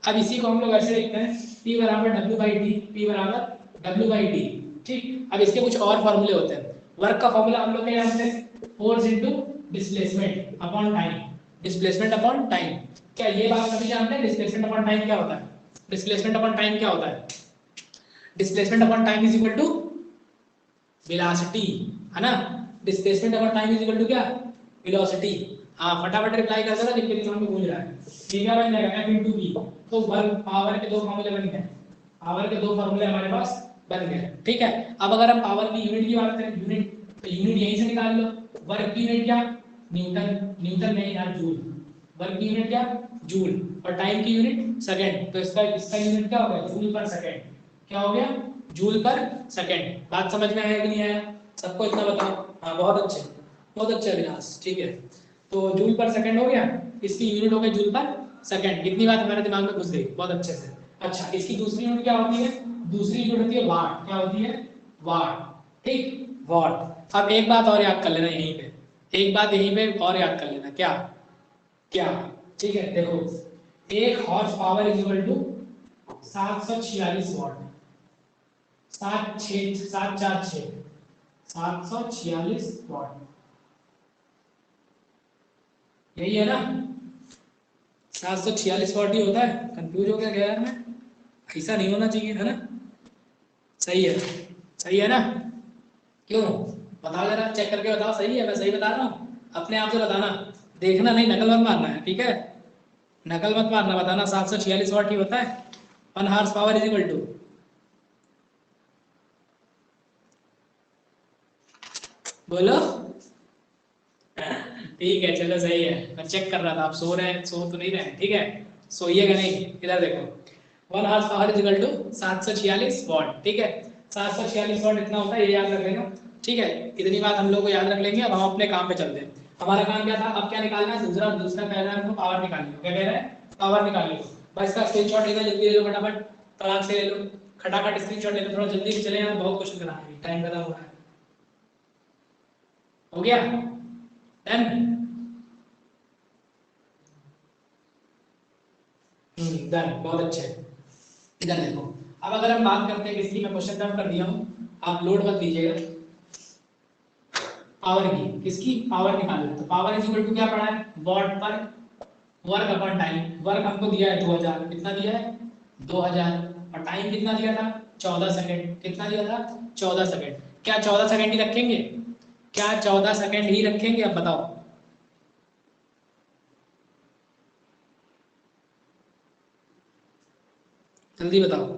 अब इसी को हम लोग ऐसे लिखते हैं, P बराबर W/D, P बराबर W/D, ठीक। अब इसके कुछ और फॉर्मूले होते हैं। वर्क का फॉर्मूला हम लोग क्या जानते हैं, force into displacement upon time, displacement upon time. क्या ये बात सभी जानते हैं, डिस्प्लेसमेंट अपॉन टाइम क्या होता है, डिस्प्लेसमेंट अपॉन टाइम क्या होता है, displacement upon time is equal to velocity, है ना। Displacement upon time is equal to क्या, वेलोसिटी। हाँ फटाफट रिप्लाई कर देना जिनके दिमाग में गूंज रहा है। ठीक है, बन जाएगा F into V। तो वर्क पावर के दो फॉर्मूले बन गए, पावर के दो फॉर्मूले हमारे पास बन गए, ठीक है। अब अगर हम पावर की यूनिट की बात करें, यूनिट, तो यूनिट यहीं से निकाल लो। वर्क की यूनिट क्या, न्यूटन, न्यूटन नहीं यार, जूल। वर्क की यूनिट क्या, जूल, और टाइम की यूनिट सेकंड, तो इसका इसका यूनिट क्या हो गया, जूल पर सेकंड। क्या हो गया, जूल पर सेकंड। बात समझ में आया कि नहीं आया, सबको इतना बताओ। हाँ बहुत अच्छे, बहुत अच्छे अविनाश, ठीक है। तो जूल पर सेकंड हो गया, इसकी यूनिट हो गई जूल पर सेकंड। इतनी बात हमारे दिमाग में घुस गई बहुत अच्छे से। अच्छा, इसकी दूसरी यूनिट क्या होती है, दूसरी यूनिट होती है वाट। क्या होती है, वाट, ठीक, वाट। अब एक बात और याद कर लेना यहीं पे, एक बात यहीं पे और याद कर लेना, क्या क्या, ठीक है। देखो, एक horsepower is equal to 746 watt, 746 watt, यही है ना। 746 वाट ही होता है, कंफ्यूज हो गया यार मैं, ऐसा नहीं होना चाहिए, है ना। सही है, सही है ना, क्यों, बताओ जरा, चेक करके बताओ, सही है, मैं सही बता रहा हूँ, अपने आप से बताना, देखना नहीं, नकल मत मारना है, ठीक है, नकल मत मारना, बताना 746 वाट ही होता है। 1 horsepower is equal to, बोलो। ठीक है चलो सही है, मैं चेक कर रहा था आप सो रहे हैं, सो तो नहीं रहे हैं, ठीक है, सोइएगा नहीं। इधर देखो, 1 horsepower is equal to 746 watt, ठीक है। 746 वाट इतना होता है, ये याद रख लेना, ठीक है। इतनी बात हम लोग को याद रख लेंगे। अब हम अपने काम पे चलते हैं। हमारा काम क्या था, अब क्या निकालना है, दूसरा दूसरा कह रहा है हमको पावर निकालनी है, क्या कह रहा है, पावर निकाल लो भाई। इसका स्क्रीनशॉट लेना, जल्दी ले लो फटाफट, तलाक से ले लो, खटाखट स्क्रीनशॉट ले लो, थोड़ा जल्दी चले यहाँ, बहुत क्वेश्चन कराएंगे, टाइम खत्म हो रहा है। हो गया डन? डन, बहुत अच्छे। इधर देखो, अब अगर हम बात करते हैं किसकी, मैं क्वेश्चन डन कर दिया हूँ, आप लोड मत दीजिएगा। पावर की, किसकी पावर निकालना, तो पावर इज इक्वल टू क्या पढ़ा है, वॉट पर वर्क अपॉन टाइम। वर्क हमको दिया है 2000, कितना दिया है 2000, और टाइम कितना दिया था 14 सेकंड, कितना दिया था 14 सेकंड। क्या 14 सेकंड ही रखेंगे, क्या 14 सेकंड ही रखेंगे, अब बताओ। जल्दी बताओ।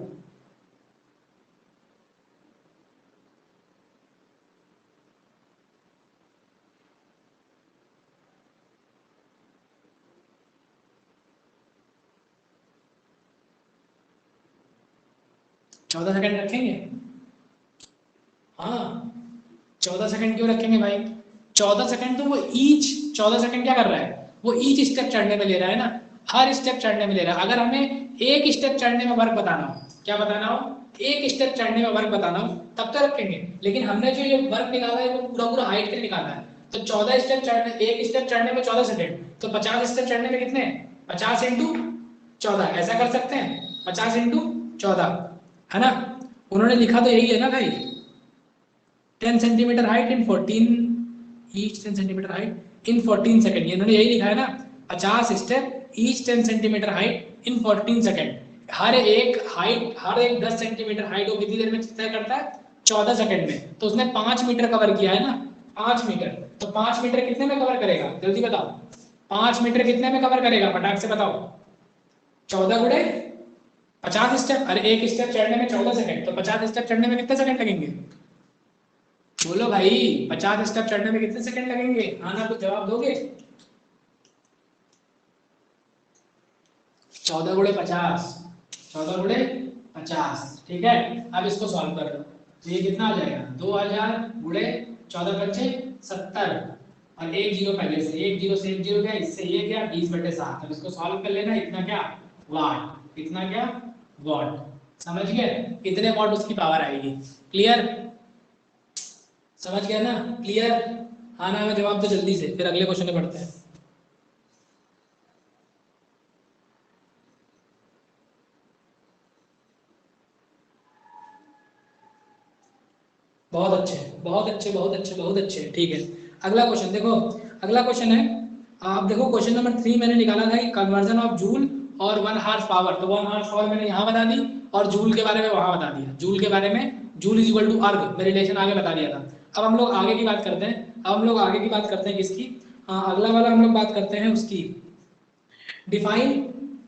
चौदह सेकंड रखेंगे, हाँ 14 सेकंड क्यों रखेंगे भाई, 14 सेकंड तो वो ईच, 14 सेकंड क्या कर रहा है, वो ईच स्टेप चढ़ने में ले रहा है ना, हर स्टेप चढ़ने में ले रहा है। अगर हमें एक स्टेप चढ़ने में वर्क बताना हो, क्या बताना हो, एक स्टेप चढ़ने में वर्क बताना हो, तब तो रखेंगे। लेकिन हमने जो ये वर्क निकाला है वो पूरा पूरा हाइट का निकाला है, तो 14 स्टेप चढ़ने, एक स्टेप चढ़ने में 14 सेकंड, तो 50 स्टेप चढ़ने में कितने, 50 इंटू 14, ऐसा कर सकते हैं, 50 इंटू 14, है ना। उन्होंने लिखा तो यही है ना भाई, 10 centimetre height in 14, each 10 centimetre height in 14 second, ये इन्होंने यही लिखा है ना, 50 step each 10 centimetre height in 14 second. हर एक हाइट, हर एक 10 सेंटीमीटर हाइट वो कितनी देर में तय करता है, 14 सेकंड में। तो उसने 5 मीटर कवर किया है ना, 5 मीटर, तो 5 मीटर कितने में कवर करेगा, जल्दी बताओ, 5 मीटर कितने में कवर करेगा, फटाक से बताओ। 14 गुणे 50 स्टेप, अरे एक स्टेप चढ़ने में 14 सेकंड, तो 50 स्टेप चढ़ने में कितने सेकंड लगेंगे, बोलो भाई, 50 स्टेप चढ़ने में कितने सेकंड लगेंगे, आना तो जवाब दोगे। 14 गुणे 50, 14 गुणे 50, ठीक है। अब इसको सॉल्व कर लो, तो ये कितना आ जाएगा, 2000 गुणे 14 बच्चे 70, और एक जीरो पहले से, एक जीरो से एक जीरो गया, इससे ये गया 20/7। अब इसको सॉल्व कर लेना, इतना क्या वाट, इतना क्या वाट, समझ गए, इतने वाट उसकी पावर आएगी। क्लियर, समझ गया ना, क्लियर, हाँ ना में जवाब तो जल्दी से, फिर अगले क्वेश्चन में पढ़ते हैं। बहुत अच्छे, बहुत अच्छे, बहुत अच्छे, बहुत अच्छे, ठीक है। अगला क्वेश्चन देखो, अगला क्वेश्चन है, आप देखो क्वेश्चन नंबर 3 मैंने निकाला था कि कन्वर्जन ऑफ जूल और 1 हार्स पावर, तो 1 हार्स पावर मैंने यहाँ बता दी, और जूल के बारे में वहां बता दिया, जूल के बारे में, जूल इज इक्वल टू अर्ग में रिलेशन आगे बता दिया था। अब हम लोग आगे की बात करते हैं, अब हम लोग आगे की बात करते हैं किसकी, अगला वाला हम लोग बात करते हैं उसकी, डिफाइन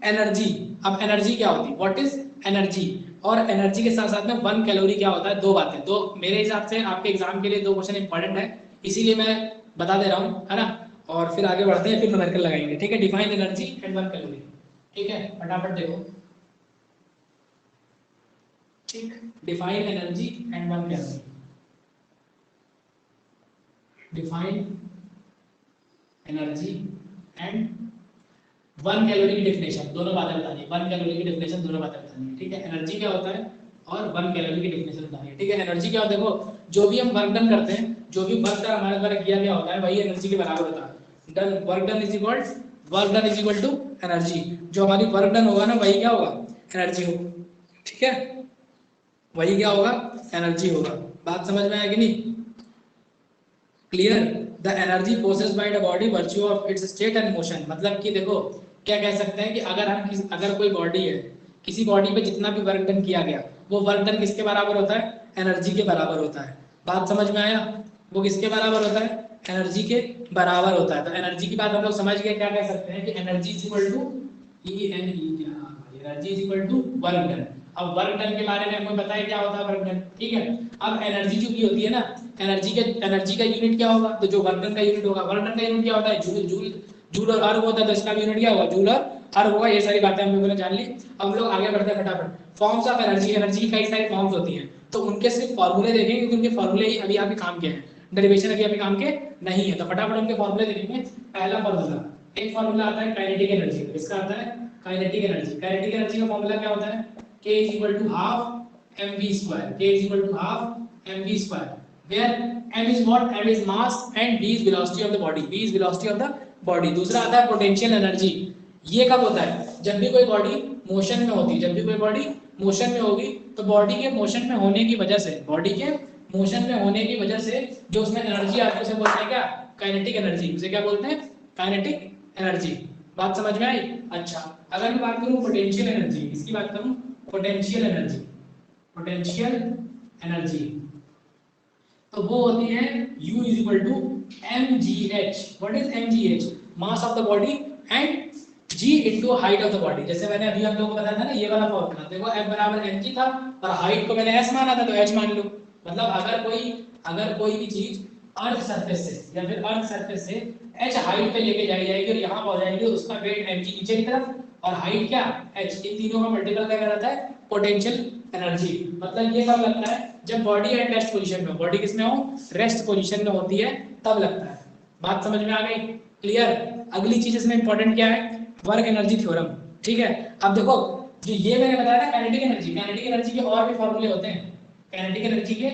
एनर्जी। अब एनर्जी क्या होती है, व्हाट इज एनर्जी, और एनर्जी के साथ साथ में 1 कैलोरी क्या होता है, दो बातें, दो मेरे हिसाब से आपके एग्जाम के लिए दो क्वेश्चन इंपॉर्टेंट है, इसीलिए मैं बता दे रहा हूँ, है ना। और फिर आगे बढ़ते हैं, फिर न्यूमेरिकल लगाएंगे, ठीक है। डिफाइन एनर्जी एंड 1 कैलोरी, ठीक है, फटाफट देखो, ठीक, define energy and 1 calorie, define energy and 1 calorie की डेफिनेशन, दोनों बातें बतानी है, 1 कैलोरी की डेफिनेशन दोनों बातें बतानी है, ठीक है। एनर्जी क्या होता है और 1 कैलोरी की डेफिनेशन बतानी है, ठीक है। एनर्जी क्या होता है, देखो जो भी हम वर्क डन करते हैं, जो भी वर्क डन हमारे द्वारा किया गया होता है, वही एनर्जी के बराबर होता है। Done, work done is equal, work done is equal to energy, जो हमारी वर्क डन होगा ना, वही क्या होगा, एनर्जी होगा, ठीक है, वही क्या होगा, एनर्जी होगा। बात समझ में आएगी नहीं, clear. The energy possessed by the body virtue of its state and motion, मतलब कि देखो क्या कह सकते हैं कि अगर हम अगर कोई बॉडी है, किसी बॉडी पे जितना भी वर्क डन किया गया, वो वर्क डन किसके बराबर होता है, एनर्जी के बराबर होता है। बात समझ में आया, वो किसके बराबर होता है, एनर्जी के बराबर होता है। तो एनर्जी की बात हम लोग समझ गए, क्या कह सकते हैं कि energy is equal to energy is equal to work done. अब वर्क डन के बारे में हमें पता है क्या होता है वर्क डन, ठीक है। अब एनर्जी जो की होती है ना, एनर्जी का यूनिट क्या होगा, तो जो वर्क डन का यूनिट होगा, वर्क डन का यूनिट क्या होता है, जूल, जूल, जूल और अर्ग होता है, तो इसका भी यूनिट क्या होगा, जूल और अर्ग होगा। ये सारी बातें हम लोगों ने जान ली। अब हम लोग आगे बढ़ते हैं फटाफट। फॉर्म्स ऑफ एनर्जी, एनर्जी की कई सारी फॉर्म्स होती हैं, तो उनके सिर्फ फॉर्मूले देखेंगे, क्योंकि उनके फॉर्मूले ही अभी अभी काम के हैं, डेरिवेशन अभी अभी काम के नहीं है, तो फटाफट उनके फॉर्मूले देखेंगे। पहला फॉर्मूला, एक फॉर्मूला आता है काइनेटिक एनर्जी, इसका आता है काइनेटिक एनर्जी। काइनेटिक एनर्जी का फॉर्मूला क्या होता है? K is equal to half mv square। K is equal to half mv square where m is what? M is mass and v is velocity of the body। v is velocity of the body। दूसरा आता है पोटेंशियल एनर्जी। ये कब होता है? जब भी कोई बॉडी मोशन में होती है। जब भी कोई बॉडी मोशन में होगी तो बॉडी के मोशन में होने की वजह से, बॉडी के मोशन में होने की वजह से जो उसमें एनर्जी आती है उसे बोलते हैं क्या? Kinetic energy. उसे क्या बोलते हैं? Kinetic energy. बात समझ में आई? अच्छा, अगर मैं बात करूं पोटेंशियल एनर्जी, इसकी बात करूं पोटेंशियल एनर्जी, पोटेंशियल एनर्जी तो वो होती है U is equal to mgh। What is mgh? Mass of the body and g into height of the body. जैसे मैंने अभी आप लोगों को बताया था ना, ये वाला फॉर्मूला देखो, f बराबर mg था और हाइट को मैंने s माना था तो h मान लो। मतलब अगर कोई भी चीज अर्थ सरफेस से या फिर अर्थ सरफेस से h हाइट पे लेके जाई जाएगी और यहाँ पहुंच जाएगी तो उसका वेट mg नीचे की तरफ और हाइट क्या? h। इन तीनों का मल्टीपल क्या कहलाता है? Potential energy. मतलब ये कब लगता है? जब बॉडी एट रेस्ट पोजीशन में, बॉडी किसमें हो? रेस्ट पोजीशन में होती है, तब लगता है। बात समझ में आ गई? क्लियर? अगली चीज इसमें इंपॉर्टेंट क्या है? Work energy theorem. ठीक है, अब देखो जो ये मैंने बताया ना काइनेटिक एनर्जी, काइनेटिक एनर्जी के और भी फॉर्मूले होते हैं। काइनेटिक एनर्जी के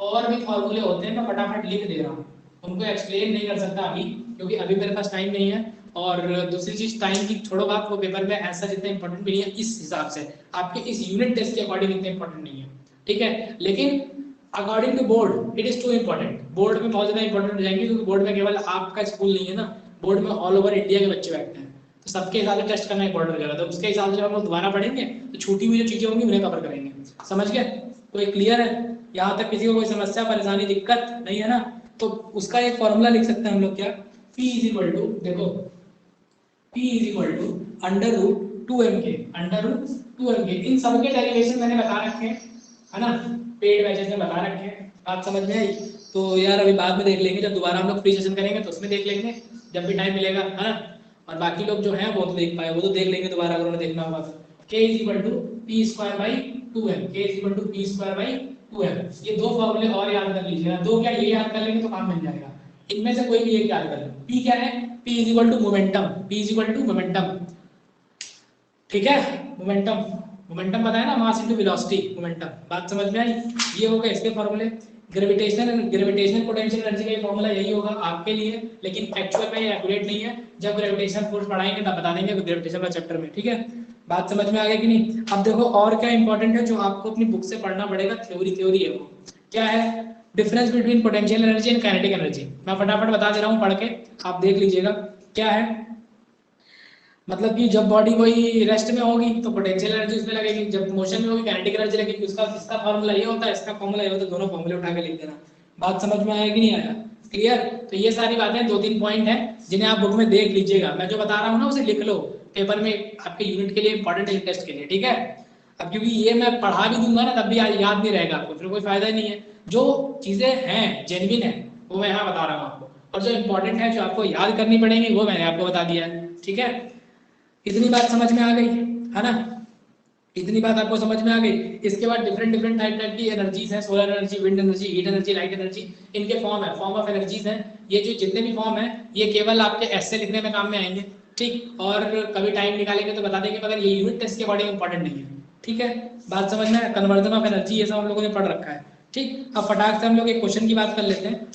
और भी फॉर्मूले होते हैं, मैं फटाफट लिख दे रहा हूँ। उनको एक्सप्लेन नहीं कर सकता अभी क्योंकि अभी मेरे पास टाइम नहीं है। और दूसरी चीज, टाइम की छोड़ो बात, वो पेपर में ऐसा जितना इंपॉर्टेंट भी नहीं है इस हिसाब से, आपके इस यूनिट टेस्ट के अकॉर्डिंग इतना इंपॉर्टेंट नहीं है। ठीक है, लेकिन according to board it is too important. Board में बहुत ज्यादा इंपॉर्टेंट हो जाएंगे क्योंकि बोर्ड में केवल आपका स्कूल नहीं है ना, बोर्ड में ऑल ओवर इंडिया के बच्चे बैठते हैं, तो सबके हिसाब से टेस्ट करना इंपॉर्टेंट हो जाएगा। तो उसके हिसाब से जब हम लोग दोबारा पढ़ेंगे तो छूटी हुई जो चीजें होंगी उन्हें कवर करेंगे। समझ गए? कोई क्लियर है? यहाँ तक किसी को कोई समस्या, परेशानी, दिक्कत नहीं है ना? तो उसका एक फॉर्मूला लिख सकते हैं हम लोग, क्या? P इज इक्वल टू, देखो P is equal to under root 2mk, under root 2mk। इन सबके डेरिवेशन मैंने बता रखे हैं, है ना? पेड बैचेस में बता रखे हैं। बात समझ में आई? तो यार अभी बाद में देख लेंगे, जब दोबारा हम लोग फ्री सेशन करेंगे तो उसमें देख लेंगे, जब भी टाइम मिलेगा, है ना? और बाकी लोग जो हैं वो तो देख पाए, वो तो देख लेंगे दोबारा अगर उन्हें देखना होगा। K is equal to P square by 2m, K is equal to P square by 2m। ये दो फॉर्मूले और याद कर लीजिएगा। दो क्या, ये याद कर लेंगे तो काम मिल जाएगा। इनमें से कोई भी एक याद कर लो। P क्या है? P is equal to momentum, P is equal to momentum. ठीक है, मोमेंटम, मोमेंटम पता है ना, मास इनटू वेलोसिटी, मोमेंटम। बात समझ में आई? ये हो गए इसके फॉर्मूले। ग्रेविटेशनल पोटेंशियल एनर्जी का फॉर्मूला यही होगा आपके लिए, लेकिन एक्चुअल में ये एक्यूरेट नहीं है। जब ग्रेविटेशनल फोर्स पढ़ाएंगे तब बता देंगे ग्रेविटेशन का चैप्टर में। ठीक है, बात समझ में आ गई कि नहीं? अब देखो और क्या इंपॉर्टेंट है जो आपको अपनी बुक से पढ़ना पड़ेगा, थ्योरी है। वो क्या है? Difference between potential energy and kinetic energy. मैं फटाफट बता दे रहा हूँ, पढ़ के आप देख लीजिएगा क्या है। मतलब कि जब बॉडी कोई रेस्ट में होगी तो पोटेंशियल एनर्जी उसमें लगेगी, जब मोशन में होगी काइनेटिक एनर्जी लगेगी। उसका इसका फॉर्मूला ये होता है, इसका फॉर्मूला ये होता है, दोनों फॉर्मूले उठा के लिख देना। बात समझ में आया कि नहीं आया? क्लियर? तो ये सारी बातें 2-3 पॉइंट हैं जिन्हें आप बुक में देख लीजिएगा। मैं जो बता रहा हूँ ना उसे लिख लो पेपर में, आपके यूनिट के लिए इंपॉर्टेंट है, टेस्ट के लिए। ठीक है, अब क्योंकि ये मैं पढ़ा भी दूंगा ना तब भी याद नहीं रहेगा आपको, फिर कोई फायदा ही नहीं है। जो चीजें हैं जेन्युइन है वो मैं यहाँ बता रहा हूँ आपको, और जो इंपॉर्टेंट है जो आपको याद करनी पड़ेंगी वो मैंने आपको बता दिया है। ठीक है, इतनी बात समझ में आ गई है ना? इतनी बात आपको समझ में आ गई। इसके बाद डिफरेंट टाइप की एनर्जीज हैं, solar energy, wind energy, heat energy, light energy. इनके फॉर्म ऑफ एनर्जीज हैं। ये जो जितने भी फॉर्म है ये केवल आपके ऐसे लिखने में काम में आएंगे। ठीक, और कभी टाइम निकालेंगे तो बता देंगे, मगर ये यूनिट टेस्ट के अकॉर्डिंग इंपॉर्टेंट नहीं है। ठीक है, बात समझ में? कन्वर्जन ऑफ एनर्जी ये सब हम लोगों ने पढ़ रखा है। ठीक, अब फटाक से हम लोग एक क्वेश्चन की बात कर लेते हैं।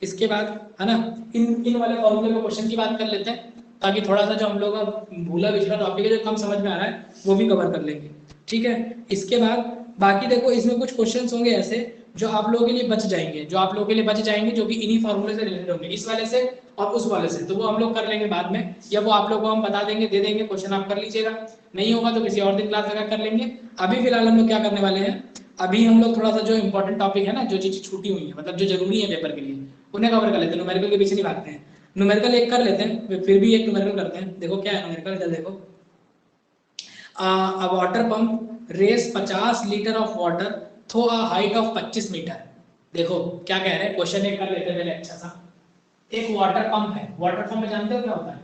इसके बाद है ना, इन वाले फॉर्मूले में क्वेश्चन की बात कर लेते हैं, ताकि थोड़ा सा जो हम लोग का भूला पिछला टॉपिक है जो कम समझ में आ रहा है वो भी कवर कर लेंगे। ठीक है, इसके बाद बाकी देखो इसमें कुछ क्वेश्चंस होंगे ऐसे जो आप लोगों के लिए बच जाएंगे, जो कि इन्हीं फॉर्मूले से रिलेटेड होंगे, इस वाले से और उस वाले से। तो वो हम लोग कर लेंगे बाद में, या वो आप लोग को हम बता देंगे, दे देंगे, क्वेश्चन आप कर लीजिएगा। नहीं होगा तो किसी और दिन क्लास लगा कर लेंगे। अभी फिलहाल हम लोग क्या करने वाले हैं, अभी हम लोग थोड़ा सा जो इंपॉर्टेंट टॉपिक है ना, जो चीजें छूटी हुई है, मतलब जो जरूरी है पेपर के लिए, उन्हें कवर कर लेते हैं। न्यूमेरिकल के पीछे नहीं भागते हैं। न्यूमेरिकल एक कर लेते हैं, फिर भी एक न्यूमेरिकल करते हैं। देखो क्या है न्यूमेरिकल, चल देखो। A water pump raise 50 litre of water through a height of 25 metre. देखो क्या कह रहे हैं, क्वेश्चन एक कर लेते हैं पहले अच्छा सा। एक वाटर पंप है, वाटर पंप में जानते हो क्या होता है?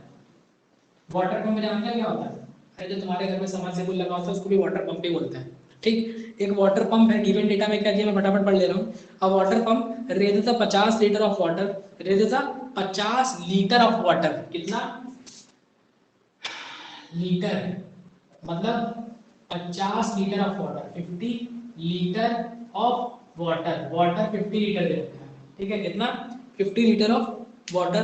वाटर पंप में जानते हो क्या होता है? अरे जो तुम्हारे घर में समरसेबुल लगा होता है उसको भी वाटर पंप ही बोलते हैं। ठीक, एक वाटर पंप है, गिवन डेटा में क्या दिया मैं फटाफट पढ़ ले रहा हूँ। A water pump raises 50 litre of water, raises 50 litre of water. कितना? लीटर मतलब 50 litre of water, 50 litre of water, water 50 litre दे रखा है, ठीक है, कितना 50 लीटर ऑफ वाटर।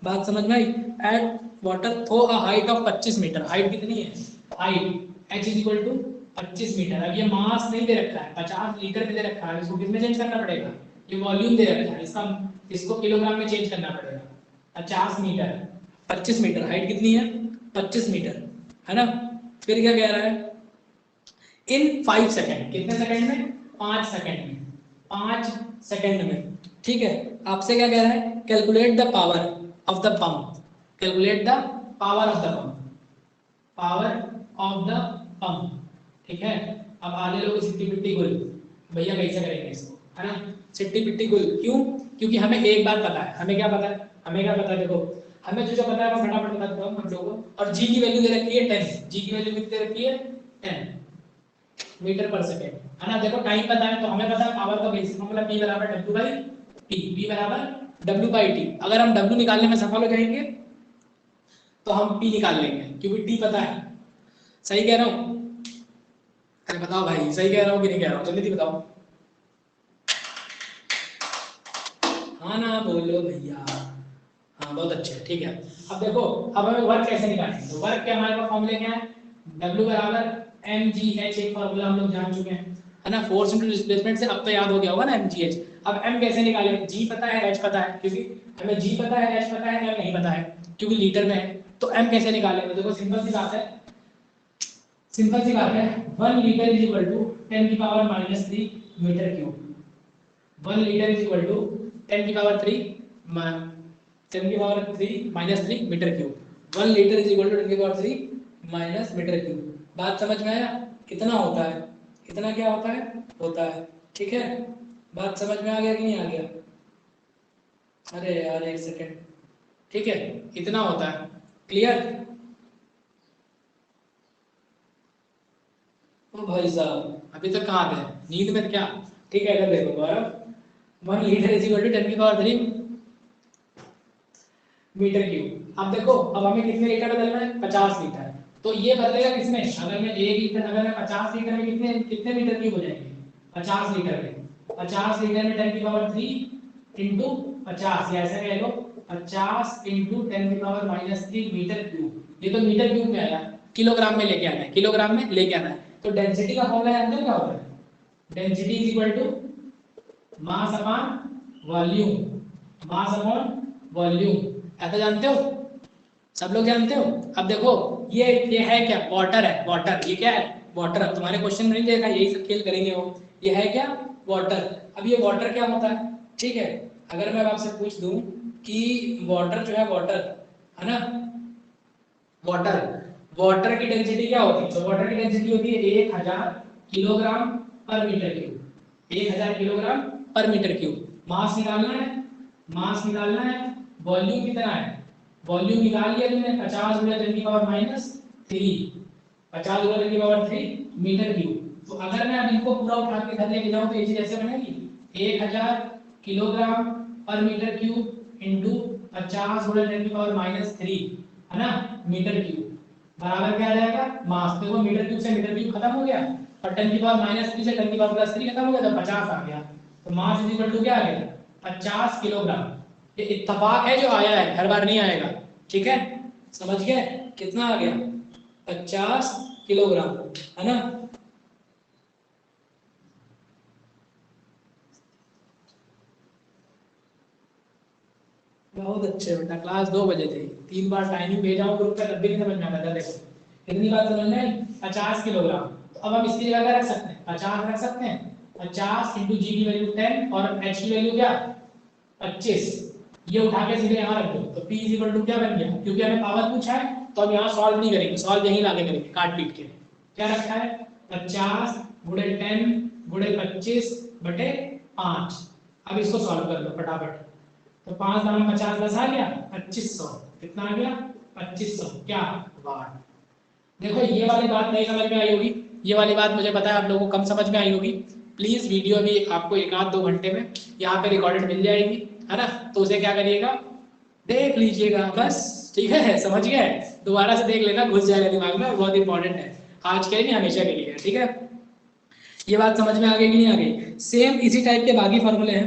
बात समझ में आई। At water through a height of 25 metre, height कितनी है, height h is equal to 25 metre. अब ये मास नहीं दे रखा है, 50 लीटर में दे रखा है, इसको किसमें चेंज करना पड़ेगा, ये वॉल्यूम दे रखा है, इसको किलोग्राम में चेंज करना पड़ेगा। 50 मीटर, 25 मीटर, हाइट कितनी है 25 मीटर, है ना। फिर क्या कह रहा है, इन 5 सेकेंड, कितने सेकेंड में, 5 सेकेंड में, 5 सेकेंड में, ठीक है। आपसे क्या कह रहा है, calculate the power of the pump, calculate the power of the pump, power of the pump, ठीक है। अब आधे लोग सिट्टी पिट्टी गुल, भैया कैसे करेंगे इसको, है ना, सिट्टी पिट्टी गुल, क्यों, क्योंकि हमें एक बात पता है, हमें क्या पता है, हमें क्या पता है, देखो हमें जो पता है वो फटाफट बता देता हूँ हम लोगों को। और जी की वैल्यू दे रखी है 10, जी की वैल्यू कितनी दे रखी है 10 मीटर पर सेकेंड, है ना। देखो टाइम पता है तो हमें पता है पावर का बेसिक फॉर्मूला P बराबर W बाई T, P बराबर W बाई T। अगर हम W निकालने में सफल हो जाएंगे तो हम P निकाल लेंगे, क्योंकि T पता है। सही कह रहा हूँ, अरे बताओ भाई सही कह रहा हूँ कि नहीं कह रहा हूँ, जल्दी बताओ, हाँ ना बोलो भैया, हाँ बहुत अच्छे, ठीक है। अब देखो, अब हमें वर्क कैसे निकालेंगे, तो वर्क के हमारे पास फॉर्मूले क्या है, W बराबर mgh, एक फॉर्मूला हम लोग जान चुके हैं, है ना, फोर्स इनटू डिस्प्लेसमेंट से अब तो याद हो गया होगा ना mgh। अब m कैसे निकालेंगे, g पता है h पता है, क्योंकि हमें g पता है h पता है, m नहीं पता है क्योंकि लीटर में है, तो m कैसे निकालेंगे, देखो सिंपल सी बात है, सिंपल सी बात है, 1 लीटर इज इक्वल टू 10 की power -3 metre cube, 1 litre is equal to 10 की पावर 3 10 की power 3 -3 metre cube, 1 litre is equal to 10 की पावर 3 माइनस मीटर क्यूब। बात समझ में आया, कितना होता है, कितना क्या होता है, ठीक है। बात समझ में आ गया कि नहीं आ गया, अरे यार एक सेकेंड, ठीक है, इतना होता है, क्लियर। ओ भाई साहब अभी तक कहाँ थे, नींद में क्या, ठीक है। इधर देखो गौरव, 1 लीटर इज इक्वल टू 10 की पावर 3 मीटर क्यूब। अब देखो, अब हमें कितने लीटर बदलना है, 50 लीटर, तो ये बदलेगा किसमें, अगर मैं 1 लीटर, अगर मैं 50 लीटर में कितने कितने मीटर क्यूब हो जाएंगे, 50 लीटर में, 50 लीटर में 10 की पावर 3 इंटू 50, या ऐसे कह लो 50 इंटू 10 की पावर -3 मीटर क्यूब। ये तो मीटर क्यूब में आया, किलोग्राम में लेके आना है, किलोग्राम में लेके आना है। तो डेंसिटी का फॉर्मूला जानते हो क्या होता है, density is equal to mass upon volume, mass upon volume, ऐसा जानते हो, सब लोग जानते हो। अब देखो ये है क्या, वाटर है, वाटर, ये क्या है वाटर। अब तुम्हारे क्वेश्चन में नहीं देखा, यही सब खेल करेंगे वो, ये है क्या वाटर। अब ये वाटर क्या होता है, ठीक है, अगर मैं आपसे पूछ दूं कि वाटर जो है, वाटर है ना, वाटर, वाटर की डेंसिटी क्या होती है, तो वाटर की डेंसिटी होती है 1000 किलोग्राम पर मीटर क्यूब, 1000 किलोग्राम पर मीटर क्यूब। मास निकालना है, मास निकालना है, वॉल्यूम कितना है, वॉल्यूम निकाल लिया तुमने, 50 गुणा 10 की पावर -3, 50 गुणा 10 की पावर 3 मीटर क्यूब। तो अगर मैं अब इनको पूरा उठा के घर लेके जाऊं तो ये चीज ऐसे बनेगी, 1000 किलोग्राम पर मीटर क्यूब इंटू 50 गुणा 10 की पावर -3, है ना, मीटर क्यूब, बराबर क्या आ जाएगा, मास। देखो मीटर क्यूब से मीटर क्यूब खत्म हो गया, और 10 की पावर -3 से 10 की पावर +3 खत्म हो गया, तो 50 आ गया। तो मास इज इक्वल टू क्या आ गया, 50 किलोग्राम। ये इत्तेफाक है जो आया है, हर बार नहीं आएगा, ठीक है, समझ गए, कितना आ गया 50 किलोग्राम, है ना। बहुत अच्छे बेटा, क्लास 2 बजे थी, 3 बार टाइमिंग भेजा हूँ ग्रुप पे, तब भी नहीं समझ में आता था। देखो कितनी बात समझ में आई, 50 किलोग्राम। तो अब हम इसकी जगह क्या रख सकते हैं, 50 रख सकते हैं, 50 इंटू जी की वैल्यू 10 और एच की वैल्यू क्या 25, ये उठा के सीधे यहाँ रख दो, तो P इज इक्वल टू क्या बन गया, क्योंकि हमें पावर पूछा है तो हम यहाँ सॉल्व नहीं करेंगे, सॉल्व यहीं लाके करेंगे काट पीट के। क्या रखा है, 50 गुणे 10 गुणे 25 बटे 5। अब इसको सॉल्व कर लो फटाफट, तो 5 दाम 50 10 आ गया 2500, कितना आ गया 2500 क्या वाट। देखो ये वाली बात नहीं समझ में आई होगी, ये वाली बात मुझे पता है आप लोगों को कम समझ में आई होगी। प्लीज वीडियो भी आपको 1-2 घंटे में यहाँ पे रिकॉर्डेड मिल जाएगी, है ना, तो उसे क्या करिएगा देख लीजिएगा बस। ठीक है, समझ गए? दोबारा से देख लेना, घुस जाएगा दिमाग में, बहुत इंपॉर्टेंट है, आज के लिए नहीं हमेशा के लिए, ठीक है? ये बात समझ में आ गई कि नहीं आ गई? सेम इसी टाइप के बाकी फॉर्मूले हैं,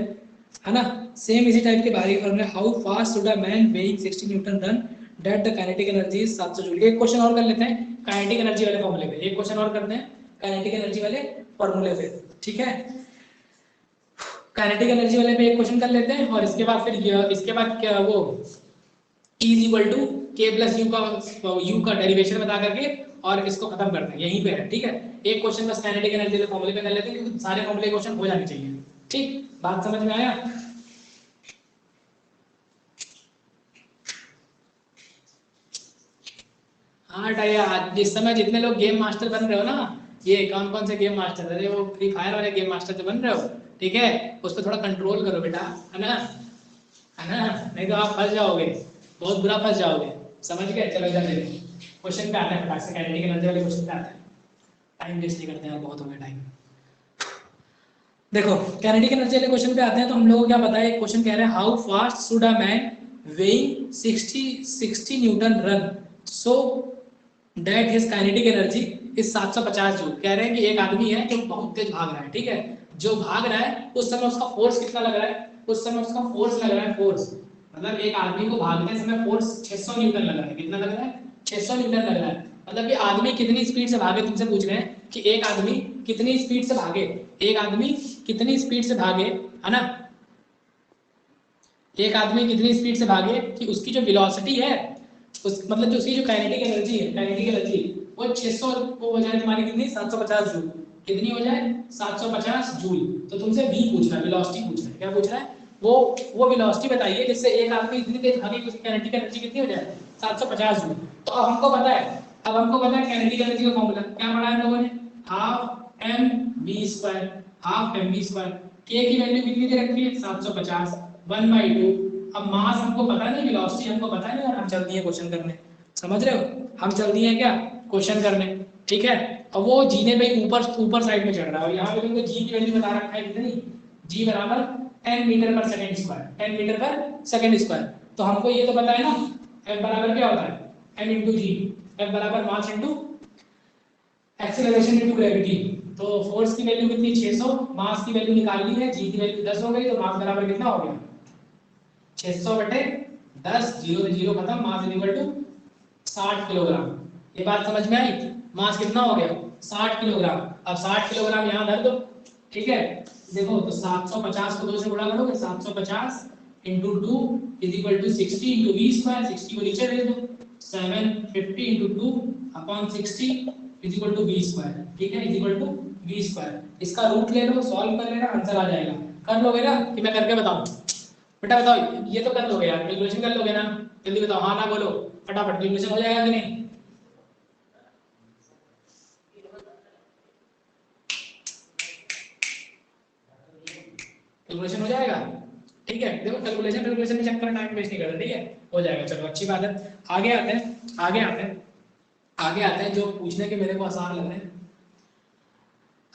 है ना? सेम इसी टाइप के बाकी फॉर्मूले, how fast should a man weighing 60 Newton run that the kinetic energy is 700 joule. एक क्वेश्चन और कर लेते हैं काइनेटिक एनर्जी वाले फॉर्मूले पे, एक क्वेश्चन और करते हैं काइनेटिक एनर्जी वाले फॉर्मूले पे, ठीक है? काइनेटिक एनर्जी वाले पे एक क्वेश्चन कर लेते हैं, और इसके बाद फिर इसके बाद क्या वो E इज इक्वल टू के प्लस यू का डेरिवेशन बता करके और इसको खत्म करते हैं, यहीं पे है, ठीक है? एक क्वेश्चन बस काइनेटिक एनर्जी वाले फॉर्मूले पे कर लेते हैं, क्योंकि सारे फॉर्मूले क्वेश्चन हो जाने चाहिए, ठीक? बात समझ में आया? हाँ टाइया, जिस समय जितने लोग गेम मास्टर बन रहे हो ना, ये कौन कौन से गेम मास्टर, अरे वो फ्री फायर वाले गेम मास्टर जो बन रहे हो, ठीक है, उस पर थोड़ा कंट्रोल करो बेटा, है ना? है ना? नहीं तो आप फंस जाओगे, बहुत बुरा फंस जाओगे, समझ गए? चलो इधर देखो, क्वेश्चन पे आते हैं फटाक से, काइनेटिक एनर्जी वाले क्वेश्चन पे आते हैं, टाइम वेस्ट नहीं करते हैं, बहुत हो गया टाइम। देखो काइनेटिक एनर्जी वाले क्वेश्चन पे आते हैं, तो हम लोगों को क्या पता है, क्वेश्चन कह रहे हैं how fast should a man weighing 60 Newton run so that his kinetic energy is 750 joule. कह रहे हैं कि एक आदमी है जो बहुत तेज भाग रहा है, ठीक है? जो भाग रहा है उस समय उसका फोर्स कितना लग रहा है, उस समय उसका फोर्स लग रहा है, फोर्स मतलब एक आदमी को भागते समय फोर्स 600 न्यूटन लग रहा है, कितना लग रहा है? 600 न्यूटन लग रहा है। मतलब कि आदमी कितनी स्पीड से भागे, तुमसे पूछ रहे हैं कि एक आदमी कितनी स्पीड से भागे, एक आदमी कितनी स्पीड से भागे, है ना? एक आदमी कितनी स्पीड से भागे कि उसकी जो वेलोसिटी है, उस मतलब जो उसकी जो काइनेटिक एनर्जी है, काइनेटिक एनर्जी वो 600 वो हो जाए तुम्हारी कितनी, 750 जूल। कितनी हो जाए? 750 जूल। तो तुमसे v पूछ रहा है, वेलोसिटी पूछ रहा है, क्या पूछ रहा है? वो वेलोसिटी बताइए जिससे एक आदमी इतनी तेज भागे कि उसकी काइनेटिक एनर्जी कितनी हो जाए? 750 जूल। तो अब हमको पता है, अब हमको पता है काइनेटिक एनर्जी का फॉर्मूला क्या पढ़ा है हम लोगों ने, half M V square, half M V square. K की वैल्यू कितनी दे रखी है? 750, 1/2। अब मास हमको पता नहीं, वेलोसिटी हमको पता नहीं, और हम चल दिए क्वेश्चन करने, समझ रहे हो? हम चल दिए क्या क्वेश्चन करने, ठीक है? अब वो जी ने भाई ऊपर साइड में चढ़ रहा है, और यहाँ पे तुमको जी की वैल्यू बता रखा है कितनी, जी बराबर 10 मीटर पर सेकंड स्क्वायर, 10 मीटर पर सेकंड स्क्वायर। तो हमको ये तो पता है ना, एफ बराबर क्या होता है? एम इंटू जी, एफ बराबर mass into acceleration into gravity. तो फोर्स की वैल्यू कितनी? 600, मास की वैल्यू निकालनी है, जी की वैल्यू 10 हो गई, तो मास बराबर कितना हो गया? 600 बटे 10, 0 से 0 खत्म, मास इक्वल टू 60 किलोग्राम। ये बात समझ में आई? मास कितना हो गया? 60 किलोग्राम। अब 60 किलोग्राम यहाँ धर दो, ठीक है? देखो तो 750 को 2 से गुणा करोगे, 750 into 2 is equal to 60 into V square, 60 को नीचे भेज दो, 750 into 2 upon 60 is equal to V square, ठीक है? Is equal to V square. इसका रूट ले लो, सॉल्व कर लेना, आंसर आ जाएगा। कर लोगे ना कि मैं करके बताऊं? बेटा बताओ, ये तो कर लोगे यार, कैलकुलेशन कर लोगे ना? जल्दी बताओ, हाँ ना बोलो फटाफट, कैलकुलेशन हो जाएगा कि नहीं? कैलकुलेशन हो जाएगा, ठीक है? देखो कैलकुलेशन में चक्कर टाइम वेस्ट नहीं करना, ठीक है? हो जाएगा, चलो अच्छी बात है। आगे आते हैं, आगे आते हैं जो पूछने के मेरे को आसान लग रहे हैं।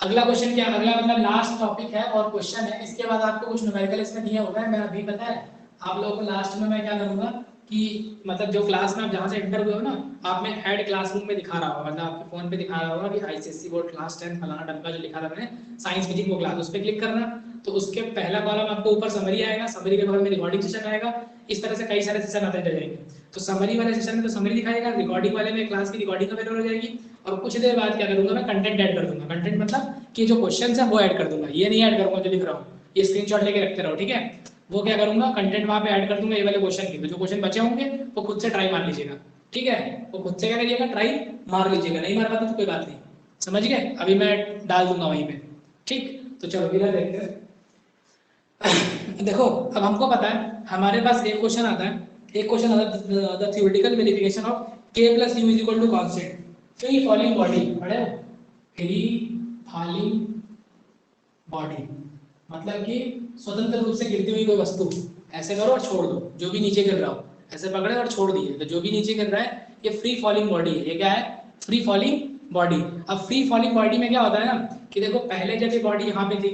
अगला क्वेश्चन क्या, अगला मतलब लास्ट टॉपिक है और क्वेश्चन है, इसके बाद आपको कुछ न्यूमेरिकल इसमें दिया होगा। मैं अभी पता है आप लोगों को लास्ट में मैं क्या करूंगा कि मतलब जो क्लास में आप जहाँ से एंटर हुए हो ना, आप में ऐड क्लासरूम में दिखा रहा होगा, मतलब आपके फोन पे दिखा रहा होगा कि आईसीएससी बोर्ड क्लास 10 फलाना डब्बा जो लिखा था मैंने साइंस फिजिक्स वो क्लास, उस पर क्लिक करना। तो उसके पहला कॉलम आपको ऊपर समरी आएगा, समरी के बगल में रिकॉर्डिंग सेशन आएगा। इस तरह से कई सारे सेशन आते जाएंगे। तो समरी वाले सेशन में तो समरी दिखाएगा, रिकॉर्डिंग वाले में क्लास की रिकॉर्डिंग अवेलेबल हो जाएगी। और कुछ देर बाद क्या करूंगा मैं, कंटेंट ऐड कर दूंगा। कंटेंट मतलब कि जो क्वेश्चन है वो ऐड कर दूंगा, ये नहीं ऐड करूंगा जो लिख रहा हूँ, ये स्क्रीनशॉट लेके रखते रहो, ठीक है? वो क्या करूंगा, कंटेंट वहां पे ऐड कर दूंगा ये वाले क्वेश्चन के। तो जो क्वेश्चन बचे होंगे वो खुद से ट्राई मार लीजिएगा, ठीक है? वो खुद से क्या करिएगा, ट्राई मार लीजिएगा, नहीं मार पाते तो कोई बात नहीं, समझ गए? अभी मैं डाल दूंगा वहीं पे, ठीक? तो चलो इधर देखते हैं। देखो अब हमको पता है, हमारे पास एक क्वेश्चन आता है, एक क्वेश्चन आता है the theoretical verification of k plus U is equal to constant free falling body. पढ़े हो? फ्री फॉलिंग बॉडी मतलब कि स्वतंत्र रूप से गिरती हुई कोई वस्तु, ऐसे करो और छोड़ दो, जो भी नीचे गिर रहा हो ऐसे पकड़े और छोड़ दिए, तो जो भी नीचे गिर रहा है ये फ्री फॉलिंग बॉडी है। ये क्या है? Free falling body. अब फ्री फॉलिंग बॉडी में क्या होता है ना कि देखो पहले जब ये बॉडी यहाँ पे थी,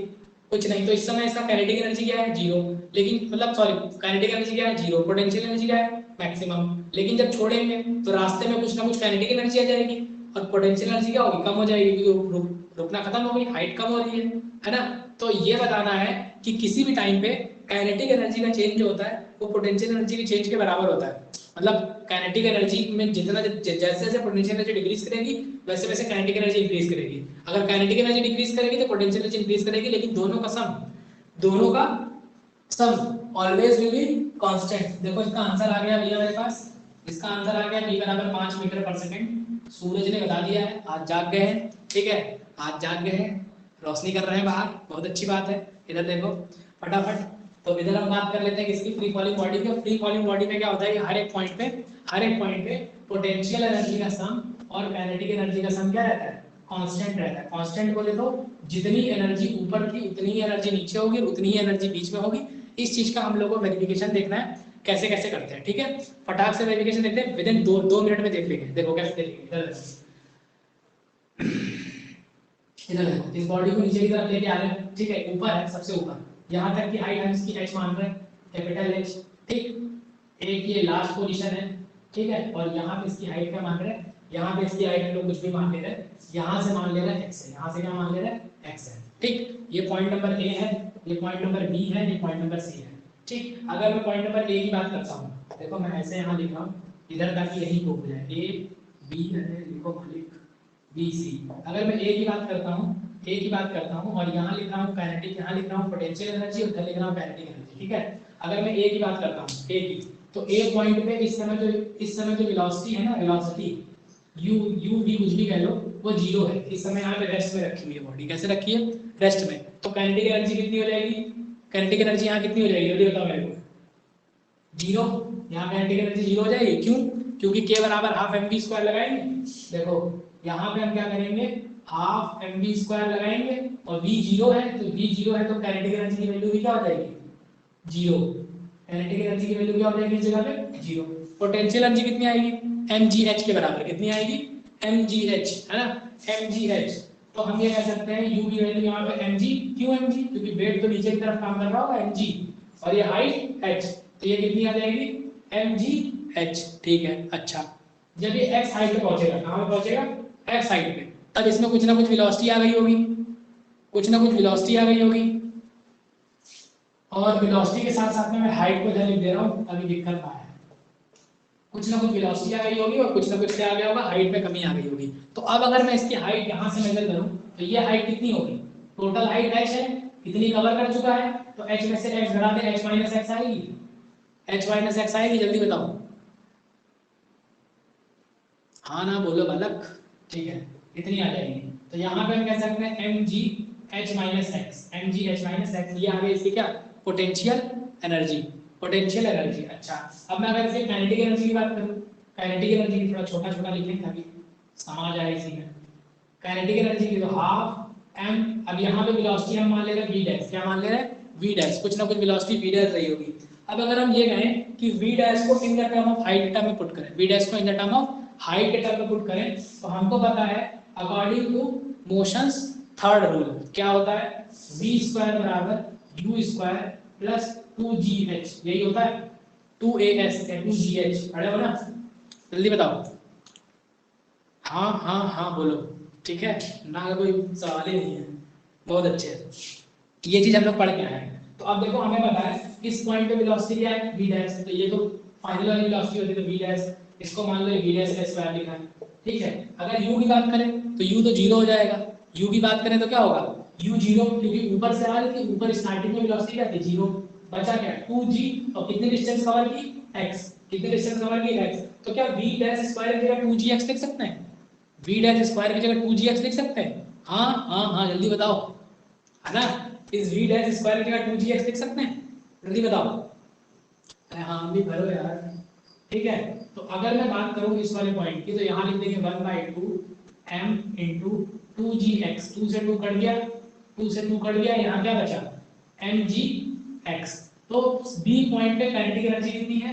कुछ नहीं। तो इस समय इसका काइनेटिक एनर्जी क्या है, जीरो। लेकिन मतलब सॉरी, काइनेटिक एनर्जी क्या है, जीरो। पोटेंशियल एनर्जी क्या है, मैक्सिमम। लेकिन जब छोड़ेंगे तो रास्ते में कुछ ना कुछ काइनेटिक एनर्जी आ जाएगी और पोटेंशियल एनर्जी क्या होगी, कम हो जाएगी, क्योंकि रुकना खत्म हो गई, हाइट कम हो रही है ना। तो ये बताना है कि किसी भी टाइम पे काइनेटिक एनर्जी का चेंज जो होता है वो पोटेंशियल एनर्जी के चेंज के बराबर होता है। मतलब काइनेटिक एनर्जी में जितना जैसे जैसे पोटेंशियल एनर्जी डिक्रीज करेगी वैसे वैसे काइनेटिक एनर्जी इंक्रीज करेगी। अगर काइनेटिक एनर्जी डिक्रीज करेगी तो पोटेंशियल एनर्जी इंक्रीज करेगी, लेकिन दोनों का सम ऑलवेज विल बी कांस्टेंट। देखो इसका आंसर आ गया भैया मेरे पास, इसका आंसर आ गया v बराबर 5 मीटर पर सेकंड। सूरज ने बता दिया है, आज जाग गए हैं, ठीक है, आज जाग गए हैं, रोशनी कर रहे हैं बाहर, बहुत अच्छी बात है। इधर देखो फटाफट। तो इधर हम बात कर लेते हैं किसकी, फ्री फॉलिंग बॉडी की। फ्री फॉलिंग बॉडी में क्या होता है कि हर एक पॉइंट पे पोटेंशियल एनर्जी का सम और काइनेटिक एनर्जी का सम क्या रहता है, कांस्टेंट रहता है। कांस्टेंट बोले तो जितनी एनर्जी ऊपर थी उतनी ही एनर्जी नीचे होगी, उतनी ही एनर्जी बीच में होगी। इस चीज का हम लोग को वेरिफिकेशन देखना है कैसे कैसे करते हैं, ठीक है। फटाक से वेरिफिकेशन देखते हैं, विद इन 2 मिनट में देख लेंगे। देखो कैसे देखेंगे, इधर देखो, इस बॉडी को नीचे की तरफ लेके आ रहे हैं, ठीक है, ऊपर है सबसे ऊपर, यहाँ तक की हाइट हम इसकी h मान रहे हैं, कैपिटल H, ठीक। एक ये लास्ट पोजीशन है, ठीक है, और यहाँ पे इसकी हाइट क्या मान रहे हैं, यहाँ पे इसकी हाइट हम लोग कुछ भी मान ले रहे हैं, यहाँ से मान ले रहे हैं x है, यहाँ से क्या मान ले रहे हैं x है, ठीक। ये पॉइंट नंबर A है, ये पॉइंट नंबर B है, ये पॉइंट नंबर C है, ठीक। अगर मैं पॉइंट नंबर A की बात करता हूँ, देखो मैं ऐसे यहाँ लिख रहा हूँ इधर ताकि यही प्रूफ हो जाए, A B है, लिखो मालिक B C। अगर मैं A की बात करता हूँ और यहाँ लिख रहा हूँ काइनेटिक, यहाँ लिख रहा हूँ पोटेंशियल एनर्जी और इधर लिख रहा हूँ काइनेटिक एनर्जी, ठीक है। अगर मैं A की बात करता हूँ, A की, तो A पॉइंट पे इस समय जो वेलोसिटी है ना, वेलोसिटी u v कुछ भी कह लो, वो जीरो है। इस समय यहाँ पे रेस्ट में रखी हुई है बॉडी, कैसे रखी है, रेस्ट में। तो काइनेटिक एनर्जी कितनी हो जाएगी, काइनेटिक एनर्जी यहाँ कितनी हो जाएगी, जल्दी बताओ मेरे को, जीरो। यहाँ काइनेटिक एनर्जी जीरो हो जाएगी, क्यों, क्योंकि k बराबर हाफ mv स्क्वायर लगाएंगे। देखो यहाँ पे हम क्या करेंगे, हाफ mv स्क्वायर लगाएंगे और v जीरो है, तो v जीरो है तो काइनेटिक एनर्जी की वैल्यू भी क्या हो जाएगी, जीरो। काइनेटिक एनर्जी की वैल्यू क्या हो जाएगी इस जगह पे, जीरो। पोटेंशियल एनर्जी कितनी आएगी, mgh के बराबर, कितनी आएगी, mgh, है ना, mgh। तो हम ये कह सकते हैं u की वैल्यू यहाँ पे mg, क्यों mg, क्योंकि वेट तो नीचे की तरफ काम कर रहा होगा mg, और ये हाइट h, तो ये कितनी आ जाएगी, mgh, ठीक है। अच्छा, जब ये x हाइट पे पहुंचेगा, कहाँ पे पहुंचेगा, x हाइट पे, तब इसमें कुछ ना कुछ वेलोसिटी आ गई होगी, कुछ ना कुछ वेलोसिटी आ गई होगी, और वेलोसिटी के साथ साथ में मैं हाइट को इधर लिख दे रहा हूँ ताकि दिक्कत ना आए। कुछ ना कुछ वेलोसिटी आ गई होगी और कुछ ना कुछ क्या आ गया होगा, हाइट में कमी आ गई होगी। तो अब अगर मैं इसकी हाइट यहाँ से मेजर करूँ तो ये हाइट कितनी होगी, टोटल हाइट h है, इतनी कवर कर चुका है, तो h में से x घटा दे, h माइनस x आएगी, h माइनस x आएगी, जल्दी बताओ, हाँ ना बोलो बालक, ठीक है, इतनी आ जाएगी। तो यहाँ पे हम कह सकते हैं mg h minus x, mg h minus x, ये आ गई इसकी क्या, पोटेंशियल एनर्जी, पोटेंशियल एनर्जी। अच्छा, अब मैं अगर इसे काइनेटिक एनर्जी की बात करूँ, काइनेटिक एनर्जी की थोड़ा छोटा छोटा लिखें ताकि समझ आए इसी में। काइनेटिक एनर्जी की तो हाफ m, अब यहाँ पे वेलोसिटी हम मान ले रहे हैं v डैश, क्या मान ले रहे हैं, v डैश, कुछ ना कुछ वेलोसिटी v डैश रही होगी। अब अगर हम ये कहें कि v डैश को in the term of height term में पुट करें, v डैश को in the term of height के टर्म में पुट करें, तो हमको पता है according to motions third rule क्या होता है, v स्क्वायर बराबर u स्क्वायर प्लस 2gh, यही होता है, 2as 2gh, अरे हो ना, जल्दी बताओ, हाँ हाँ हाँ बोलो, ठीक है ना, कोई सवाल ही नहीं है, बहुत अच्छे है, ये चीज हम लोग पढ़ के आए हैं। तो अब देखो हमें पता है इस पॉइंट पे वेलोसिटी क्या है, v डैश, तो ये तो फाइनल वाली वेलोसिटी होती है, तो v डैश, इसको मान लो v डैश का स्क्वायर लिखा है, ठीक है। अगर u की बात करें तो u तो जीरो हो जाएगा, u की बात करें तो क्या होगा, u जीरो, क्योंकि ऊपर से आ रही थी, ऊपर स्टार्टिंग में वेलोसिटी क्या थी, जीरो, बचा क्या 2g, और कितनी डिस्टेंस कवर की, x, कितनी डिस्टेंस कवर की, x, तो क्या v डैश स्क्वायर की जगह 2gx लिख सकते हैं, v डैश स्क्वायर की जगह 2gx लिख सकते हैं, हाँ हाँ हाँ जल्दी बताओ, है ना, इस v डैश स्क्वायर की जगह 2gx लिख सकते हैं, जल्दी बताओ, अरे हाँ हम भी भरो यार, ठीक है। तो अगर मैं बात करूँ इस वाले पॉइंट की, तो यहाँ लिख देंगे 1/2 m इंटू 2gx, 2 से 2 कट गया, 2 से 2 कट गया, यहाँ क्या बचा, mgx। तो b पॉइंट पे काइनेटिक एनर्जी कितनी है,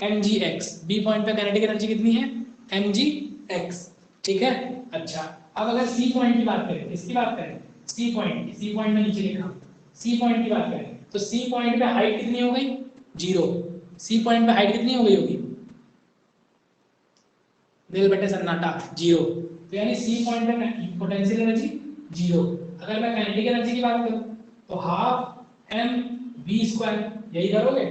mgx, b पॉइंट पे काइनेटिक एनर्जी कितनी है, mgx, ठीक है। अच्छा, अब अगर c पॉइंट की बात करें, इसकी बात करें, c पॉइंट में नीचे लिखा, सी पॉइंट की बात करें तो सी पॉइंट पे हाइट कितनी हो गई 0, सी पॉइंट पे हाइट कितनी हो गई होगी नील बटे सन्नाटा 0, तो यानी सी पॉइंट पे पोटेंशियल एनर्जी 0। अगर मैं काइनेटिक एनर्जी की बात करूं तो हाफ एम वी स्क्वायर, यही करोगे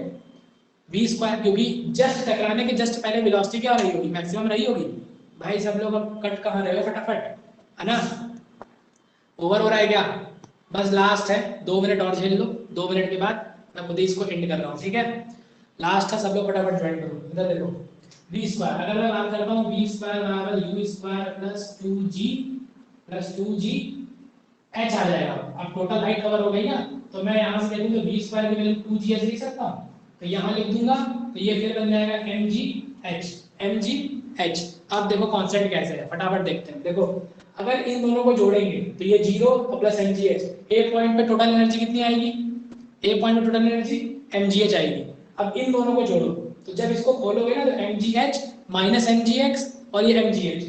वी स्क्वायर, क्योंकि जस्ट टकराने के जस्ट पहले वेलोसिटी क्या रही होगी मैक्सिमम रही होगी। भाई सब लोग अब कट कहाँ रहे हो फटाफट, है ना, ओवर हो रहा है क्या, बस लास्ट है 2 मिनट और झेल लो, 2 मिनट के बाद मैं खुद ही इसको एंड कर रहा हूँ, ठीक है, लास्ट है, सब लोग फटाफट ज्वाइन करो। इधर देखो वी स्क्वायर, अगर मैं बात करता हूँ वी स्क्वायर बराबर U square plus 2g H आ जाएगा। अब टोटल हाइट कवर हो गई ना, तो मैं यहाँ से देखूँ तो वी स्क्वायर की वैल्यू 2g लिख सकता हूँ, तो यहाँ लिख दूंगा, तो ये फिर बन जाएगा mgh। अब देखो कांस्टेंट कैसे है फटाफट देखते हैं। देखो अगर इन दोनों को जोड़ेंगे तो ये 0 और प्लस mgh, ए पॉइंट पे टोटल एनर्जी कितनी आएगी, ए पॉइंट पे टोटल एनर्जी mgh आएगी। अब इन दोनों को जोड़ो तो जब इसको खोलोगे ना तो mgh माइनस mgx और ये mgx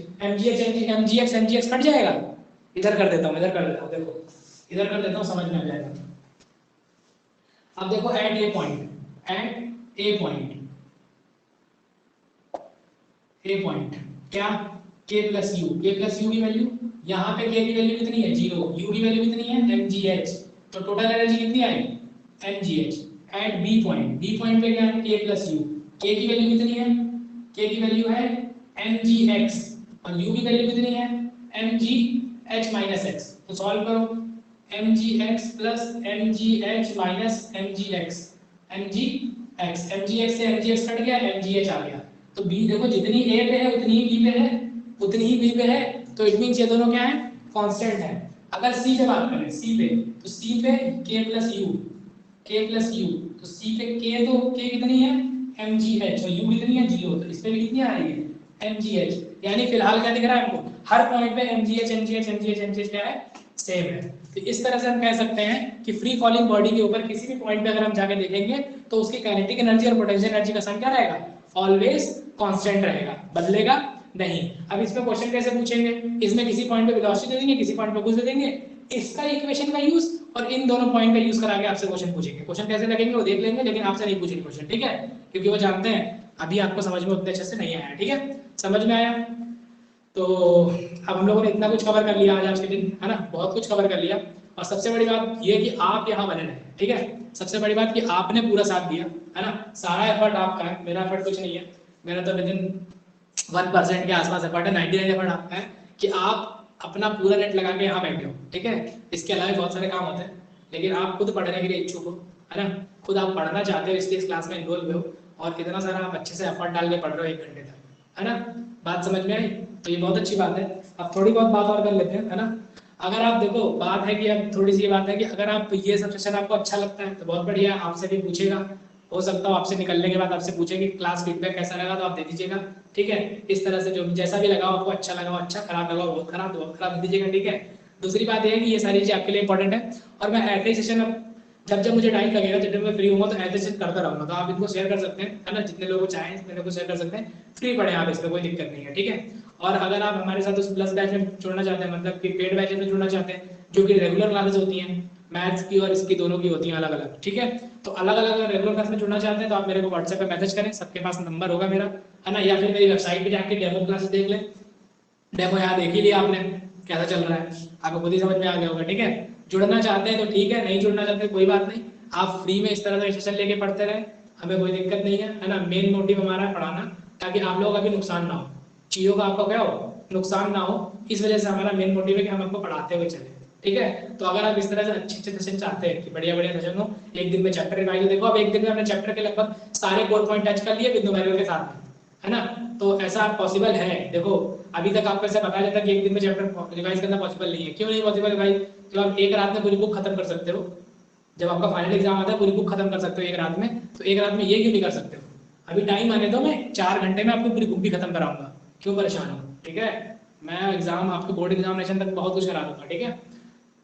कट जाएगा। इधर कर देता हूँ, इधर कर देता हूँ, देखो इधर कर देता हूँ, समझ में आ जाएगा। अब देखो एट ए पॉइंट क्या k प्लस यू की वैल्यू, यहाँ पे k की वैल्यू कितनी है 0, u की वैल्यू कितनी है mgh, तो टोटल एनर्जी कितनी आई mgh। एट बी पॉइंट पे क्या है k प्लस यू, k की वैल्यू कितनी है, k की वैल्यू है mgx और u की वैल्यू कितनी है mgh माइनस x, तो सॉल्व करो mgx plus mgh minus mgx से mgx कट गया, mgh आ गया। तो b देखो जितनी a पे है उतनी ही b पे है, उतनी ही b पे है, तो इट मींस ये दोनों क्या है कांस्टेंट है। अगर c पे बात करें, c पे तो c पे k प्लस u, तो c पे k, तो k कितनी है mgh और u कितनी है 0, तो इस पे भी कितनी आ रही है mgh। यानी फिलहाल क्या दिख रहा है आपको, हर पॉइंट पे mgh क्या है सेम है। तो इस तरह से हम कह सकते हैं कि फ्री फॉलिंग बॉडी के ऊपर किसी भी पॉइंट पे अगर हम जाके देखेंगे तो उसकी काइनेटिक एनर्जी और पोटेंशियल एनर्जी का सम क्या रहेगा, ऑलवेज कांस्टेंट रहेगा, बदलेगा नहीं। अब इसमें क्वेश्चन कैसे पूछेंगे, इसमें किसी पॉइंट पे वेलोसिटी दे देंगे, किसी पॉइंट पे कुछ दे देंगे, इसका इक्वेशन का यूज और इन दोनों पॉइंट का यूज करा के आपसे क्वेश्चन पूछेंगे। क्वेश्चन कैसे लगेंगे वो देख लेंगे, लेकिन आपसे नहीं पूछेंगे क्वेश्चन, ठीक है, क्योंकि वो जानते हैं अभी आपको समझ में उतने अच्छे से नहीं आया, ठीक है, समझ में आया। तो अब हम लोगों ने इतना कुछ कवर कर लिया आज के दिन, है ना, बहुत कुछ कवर कर लिया। और सबसे बड़ी बात ये कि आप यहाँ बने रहे, ठीक है, सबसे बड़ी बात कि आपने पूरा साथ दिया, है ना, सारा एफर्ट आपका है, मेरा एफर्ट कुछ नहीं है, मेरा तो विदिन 1% के आसपास एफर्ट है, 99 एफर्ट आपका है कि आप अपना पूरा नेट लगा के यहाँ बैठे हो, ठीक है। इसके अलावा बहुत सारे काम होते हैं, लेकिन आप खुद पढ़ने के लिए इच्छुक हो, है ना, खुद आप पढ़ना चाहते हो, इसलिए इस क्लास में इन्वॉल्व हुए हो और इतना सारा आप अच्छे से एफर्ट डाल के पढ़ रहे हो 1 घंटे तक, है ना, बात समझ में आई, तो ये बहुत अच्छी बात है। अब थोड़ी बहुत बात और कर लेते हैं, है ना। अगर आप देखो बात है कि अब थोड़ी सी बात है कि अगर आप ये सब सेशन आपको अच्छा लगता है तो बहुत बढ़िया, आपसे भी पूछेगा, हो सकता हो आपसे निकलने के बाद आपसे पूछेंगे क्लास फीडबैक कैसा लगा, तो आप दे दीजिएगा, ठीक है। इस तरह से जो जैसा भी लगा आपको, अच्छा लगा अच्छा, खराब लगा बहुत खराब, तो बहुत खराब दे दीजिएगा, ठीक है। दूसरी बात यह है कि ये सारी चीज़ आपके लिए इंपॉर्टेंट है और मैं ऐसे ही सेशन अब जब जब मुझे टाइम लगेगा, जब जब मैं फ्री होऊंगा तो ऐसे सेशन करता रहूंगा, तो आप इनको शेयर कर सकते हैं, है ना, जितने लोग चाहें जितने लोग शेयर कर सकते हैं, फ्री पढ़े आप, इसमें कोई दिक्कत नहीं है, ठीक है। और अगर आप हमारे साथ उस प्लस बैच में जुड़ना चाहते हैं, मतलब कि पेड बैच में जुड़ना चाहते हैं, जो कि रेगुलर क्लासेस होती हैं, मैथ्स की और इसकी दोनों की होती हैं अलग अलग, ठीक है। तो अलग अलग अगर रेगुलर क्लास में जुड़ना चाहते हैं तो आप मेरे को व्हाट्सएप पे मैसेज करें, सबके पास नंबर होगा मेरा, है ना, या फिर मेरी वेबसाइट पे जाके डेमो क्लासेस देख लें। डेमो यहाँ देख ही लिया आपने कैसा चल रहा है, आपको खुद ही समझ में आ गया होगा, ठीक है। जुड़ना चाहते हैं तो ठीक है, नहीं जुड़ना चाहते कोई बात नहीं, आप फ्री में इस तरह से सेशन लेके पढ़ते रहे, हमें कोई दिक्कत नहीं है ना। मेन मोटिव हमारा है पढ़ाना, ताकि आप लोगों का भी नुकसान ना हो, चीज़ों का आपका क्या हो नुकसान ना हो, इस वजह से हमारा मेन मोटिव है कि हम आपको पढ़ाते हुए चले, ठीक है। तो अगर आप इस तरह से अच्छे अच्छे सेशन चाहते हैं कि बढ़िया बढ़िया सेशन हो, एक दिन में चैप्टर रिवाइज, देखो अब एक दिन में हमने चैप्टर के लगभग सारे कोर पॉइंट टच कर लिए बिंदु वैल्यू के साथ में, है ना। तो ऐसा पॉसिबल है, देखो अभी तक आपको ऐसा बताया जाता है कि एक दिन में चैप्टर रिवाइज करना पॉसिबल नहीं है। क्यों नहीं पॉसिबल भाई, तो आप एक रात में पूरी बुक खत्म कर सकते हो, जब आपका फाइनल एग्जाम आता है पूरी बुक खत्म कर सकते हो एक रात में, तो एक रात में ये क्यों नहीं कर सकते हो। अभी टाइम आने दो, मैं 4 घंटे में आपको पूरी बुक भी खत्म कराऊंगा, क्यों परेशान हो, ठीक है। मैं एग्जाम आपके बोर्ड एग्जामिनेशन तक बहुत कुछ करा दूंगा, ठीक है,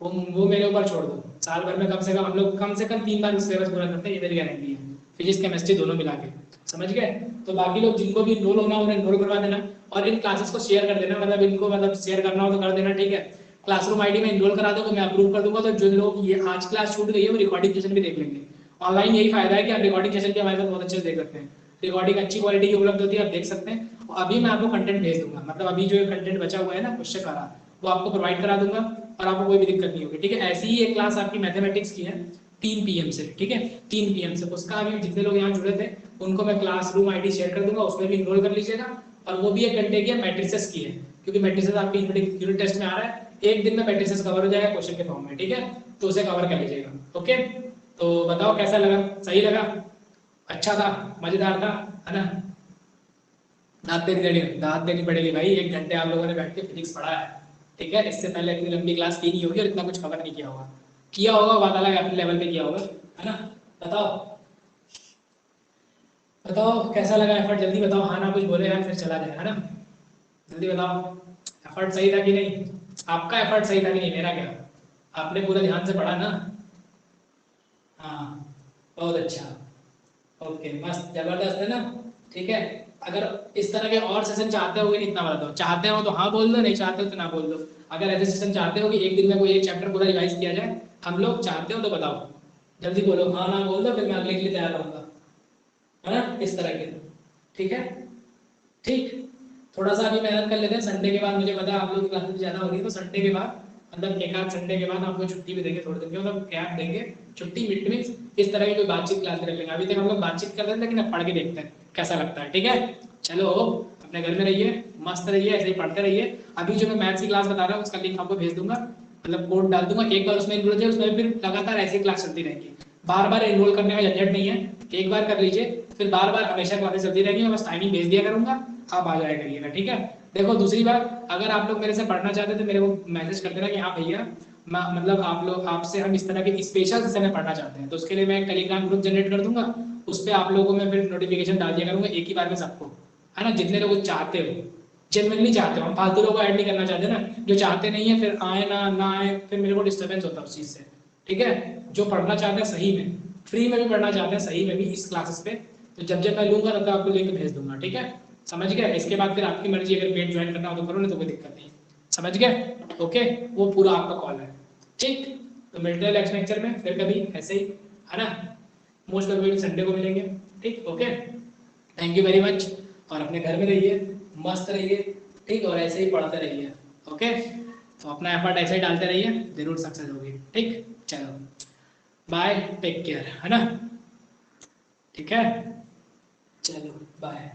वो मेरे ऊपर छोड़ दो। साल भर में कम से कम हम लोग कम से कम 3 बार सिलेबस पूरा करते हैं, ये मेरी गारंटी है, फिजिक्स केमिस्ट्री दोनों मिला के, समझ गए। तो बाकी लोग जिनको भी इनरोल होना उन्हें इनरोल करवा देना और इन क्लासेस को शेयर कर देना, मतलब इनको मतलब शेयर करना हो तो कर देना, ठीक है। क्लासरूम आईडी में इनरोल करा दोगे, मैं अप्रूव कर दूंगा, तो जो लोग ये आज क्लास छूट गई है वो रिकॉर्डिंग सेशन भी देख लेंगे। ऑनलाइन यही फायदा है कि आप रिकॉर्डिंग सेशन भी हमारे साथ बहुत अच्छे से देख सकते हैं, रिकॉर्डिंग अच्छी क्वालिटी की उपलब्ध होती है, आप देख सकते हैं। और अभी मैं आपको कंटेंट भेज दूंगा, मतलब अभी जो कंटेंट बचा हुआ है ना क्वेश्चन वाला, वो आपको प्रोवाइड करा दूंगा और आपको कोई भी दिक्कत नहीं होगी, ठीक है। ऐसी ही एक क्लास आपकी मैथमेटिक्स की है 3 PM से, ठीक है, 3 PM से। उसका अभी जितने लोग यहाँ जुड़े थे उनको मैं क्लासरूम आईडी शेयर कर दूंगा, उसमें भी इनरोल कर लीजिएगा। और वो भी 1 घंटे की है, मैट्रिसेस की है, क्योंकि मैट्रिसेस आपकी यूनिट टेस्ट में आ रहा है, एक दिन में मैट्रिसेस कवर हो जाएगा क्वेश्चन के फॉर्म में, ठीक है, तो उसे कवर कर लीजिएगा। ओके, तो बताओ कैसा लगा, सही लगा, अच्छा था, मजेदार था, है ना। दांत देनी पड़ेगी भाई, 1 घंटे आप लोगों ने बैठ के फिजिक्स पढ़ा है, ठीक है। इससे पहले इतनी लंबी क्लास की नहीं होगी और इतना कुछ कवर नहीं किया होगा, किया होगा बात अलग है, अपने लेवल पे किया होगा, है ना। बताओ बताओ कैसा लगा एफर्ट, जल्दी बताओ, हाँ ना कुछ बोले यार फिर चला जाए, है ना। जल्दी बताओ, एफर्ट सही था कि नहीं, आपका एफर्ट सही था कि नहीं, मेरा क्या, आपने पूरा ध्यान से पढ़ा ना। हाँ, बहुत अच्छा, ओके, मस्त, जबरदस्त है ना, ठीक है। अगर इस तरह के और सेशन चाहते हो, इतना बता दो, चाहते हो तो हाँ बोल दो, नहीं चाहते हो तो ना बोल दो। अगर ऐसे सेशन चाहते हो कि एक दिन में कोई एक चैप्टर पूरा रिवाइज किया जाए, हम लोग चाहते हो तो बताओ, जल्दी बोलो, हाँ ना बोल दो, फिर मैं अगले के लिए तैयार रहूंगा, है ना, इस तरह के, ठीक है। ठीक, थोड़ा सा अभी मेहनत कर लेते हैं, संडे के बाद मुझे पता है आप लोग की क्लासेस ज़्यादा हो रही है, तो संडे के बाद, मतलब एक आध संडे के बाद आपको छुट्टी भी देंगे, थोड़े दिन की मतलब गैप देंगे, छुट्टी मिड में इस तरह की कोई बातचीत क्लास में रखेंगे। अभी तक हम लोग बातचीत कर रहे हैं, लेकिन अब पढ़ के देखते हैं कैसा लगता है, ठीक है। चलो अपने घर में रहिए, मस्त रहिए, ऐसे ही पढ़ते रहिए। अभी जो मैं मैथ्स की क्लास बता रहा हूँ उसका लिंक आपको भेज दूंगा, मतलब कोड डाल दूंगा, एक बार उसमें इनरोल हो जाए, उसमें फिर लगातार ऐसी क्लास चलती रहेगी, बार बार एनरोल करने का झंझट नहीं है, एक बार कर लीजिए, फिर बार बार हमेशा क्लासेस चलती रहेंगी, मैं बस टाइमिंग भेज दिया करूंगा, आप आ जाया करिएगा, ठीक है। देखो दूसरी बात, अगर आप लोग मेरे से पढ़ना चाहते हैं तो मेरे को मैसेज कर देना कि हाँ भैया, मतलब आप लोग, आपसे हम इस तरह के स्पेशल सेशन में पढ़ना चाहते हैं, तो उसके लिए मैं एक टेलीग्राम ग्रुप जनरेट कर दूंगा, उस पर आप लोगों में फिर नोटिफिकेशन डाल दिया करूंगा एक ही बार में सबको, है ना, जितने लोग चाहते हो, जेनवनली चाहते हो, हम फालतू लोगों को ऐड नहीं करना चाहते ना, जो चाहते नहीं है फिर आए ना ना आए, फिर मेरे को डिस्टर्बेंस होता है उस चीज़ से, ठीक है। जो पढ़ना चाहते हैं सही में, फ्री में भी पढ़ना चाहते हैं सही में भी इस क्लासेस पे, तो जब जब मैं लूंगा तब तक आपको लिंक भेज दूंगा, ठीक है, समझ गए। इसके बाद फिर आपकी मर्जी, अगर पेड ज्वाइन करना हो तो करो, नहीं तो कोई दिक्कत नहीं, समझ गए, ओके, वो पूरा आपका कॉल है, ठीक। तो मिलते हैं नेक्स्ट लेक्चर में फिर कभी ऐसे ही, है ना, मोस्ट प्रोबेबली संडे को मिलेंगे, ठीक, okay, thank you very much. और अपने घर में रहिए, मस्त रहिए, ठीक, और ऐसे ही पढ़ते रहिए, ओके। तो अपना एफर्ट ऐसे ही डालते रहिए, जरूर सक्सेस होगी, ठीक, चलो बाय, टेक केयर, है ना, ठीक है, चलो बाय।